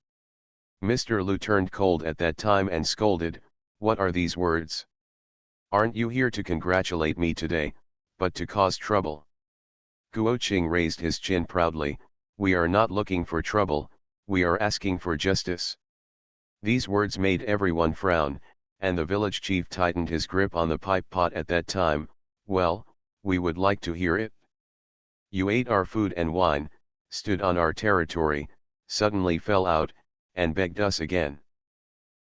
Mr. Lu turned cold at that time and scolded, what are these words? Aren't you here to congratulate me today, but to cause trouble? Guo Qing raised his chin proudly, we are not looking for trouble, we are asking for justice. These words made everyone frown, and the village chief tightened his grip on the pipe pot at that time, well, we would like to hear it. You ate our food and wine, stood on our territory, suddenly fell out, and begged us again.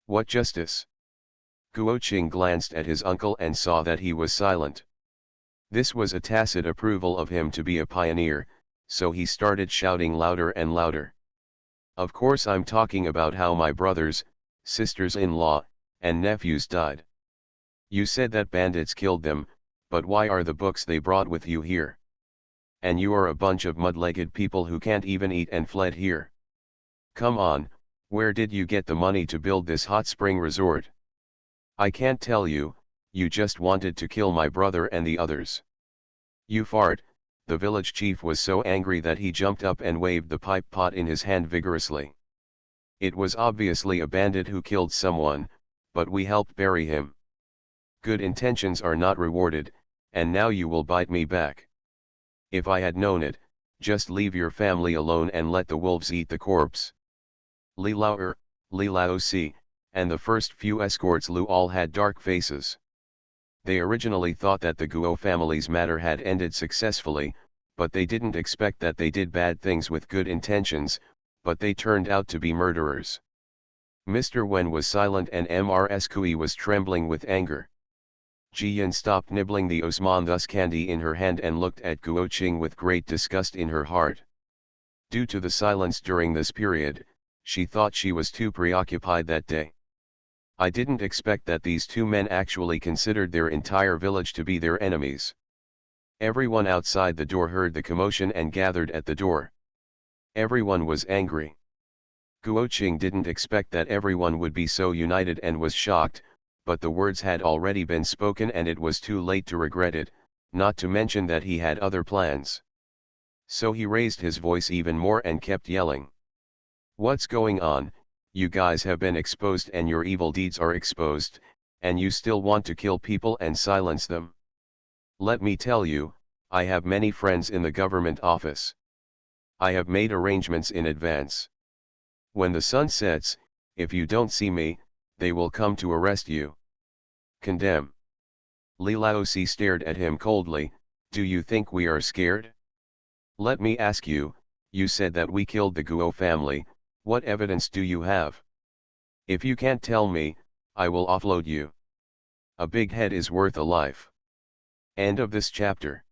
What justice? Guo Qing glanced at his uncle and saw that he was silent. This was a tacit approval of him to be a pioneer, so he started shouting louder and louder. Of course I'm talking about how my brothers, sisters-in-law, and nephews died. You said that bandits killed them, but why are the books they brought with you here? And you are a bunch of mud-legged people who can't even eat and fled here. Come on, Where did you get the money to build this hot spring resort? I can't tell you, you just wanted to kill my brother and the others. You fart. The village chief was so angry that he jumped up and waved the pipe pot in his hand vigorously. It was obviously a bandit who killed someone, but we helped bury him. Good intentions are not rewarded, and now you will bite me back. If I had known it, just leave your family alone and let the wolves eat the corpse. Li Lao Si, and the first few escorts Lu all had dark faces. They originally thought that the Guo family's matter had ended successfully, but they didn't expect that they did bad things with good intentions, but they turned out to be murderers. Mr. Wen was silent and Mrs. Kui was trembling with anger. Jiyan stopped nibbling the Osman Thus candy in her hand and looked at Guo Qing with great disgust in her heart. Due to the silence during this period, she thought she was too preoccupied that day. I didn't expect that these two men actually considered their entire village to be their enemies. Everyone outside the door heard the commotion and gathered at the door. Everyone was angry. Guo Qing didn't expect that everyone would be so united and was shocked, but the words had already been spoken and it was too late to regret it, not to mention that he had other plans. So he raised his voice even more and kept yelling. What's going on? You guys have been exposed and your evil deeds are exposed, and you still want to kill people and silence them. Let me tell you, I have many friends in the government office. I have made arrangements in advance. When the sun sets, if you don't see me, they will come to arrest you. Condemn. Li Laozi stared at him coldly. Do you think we are scared? Let me ask you, you said that we killed the Guo family, what evidence do you have? If you can't tell me, I will offload you. A big head is worth a life. End of this chapter.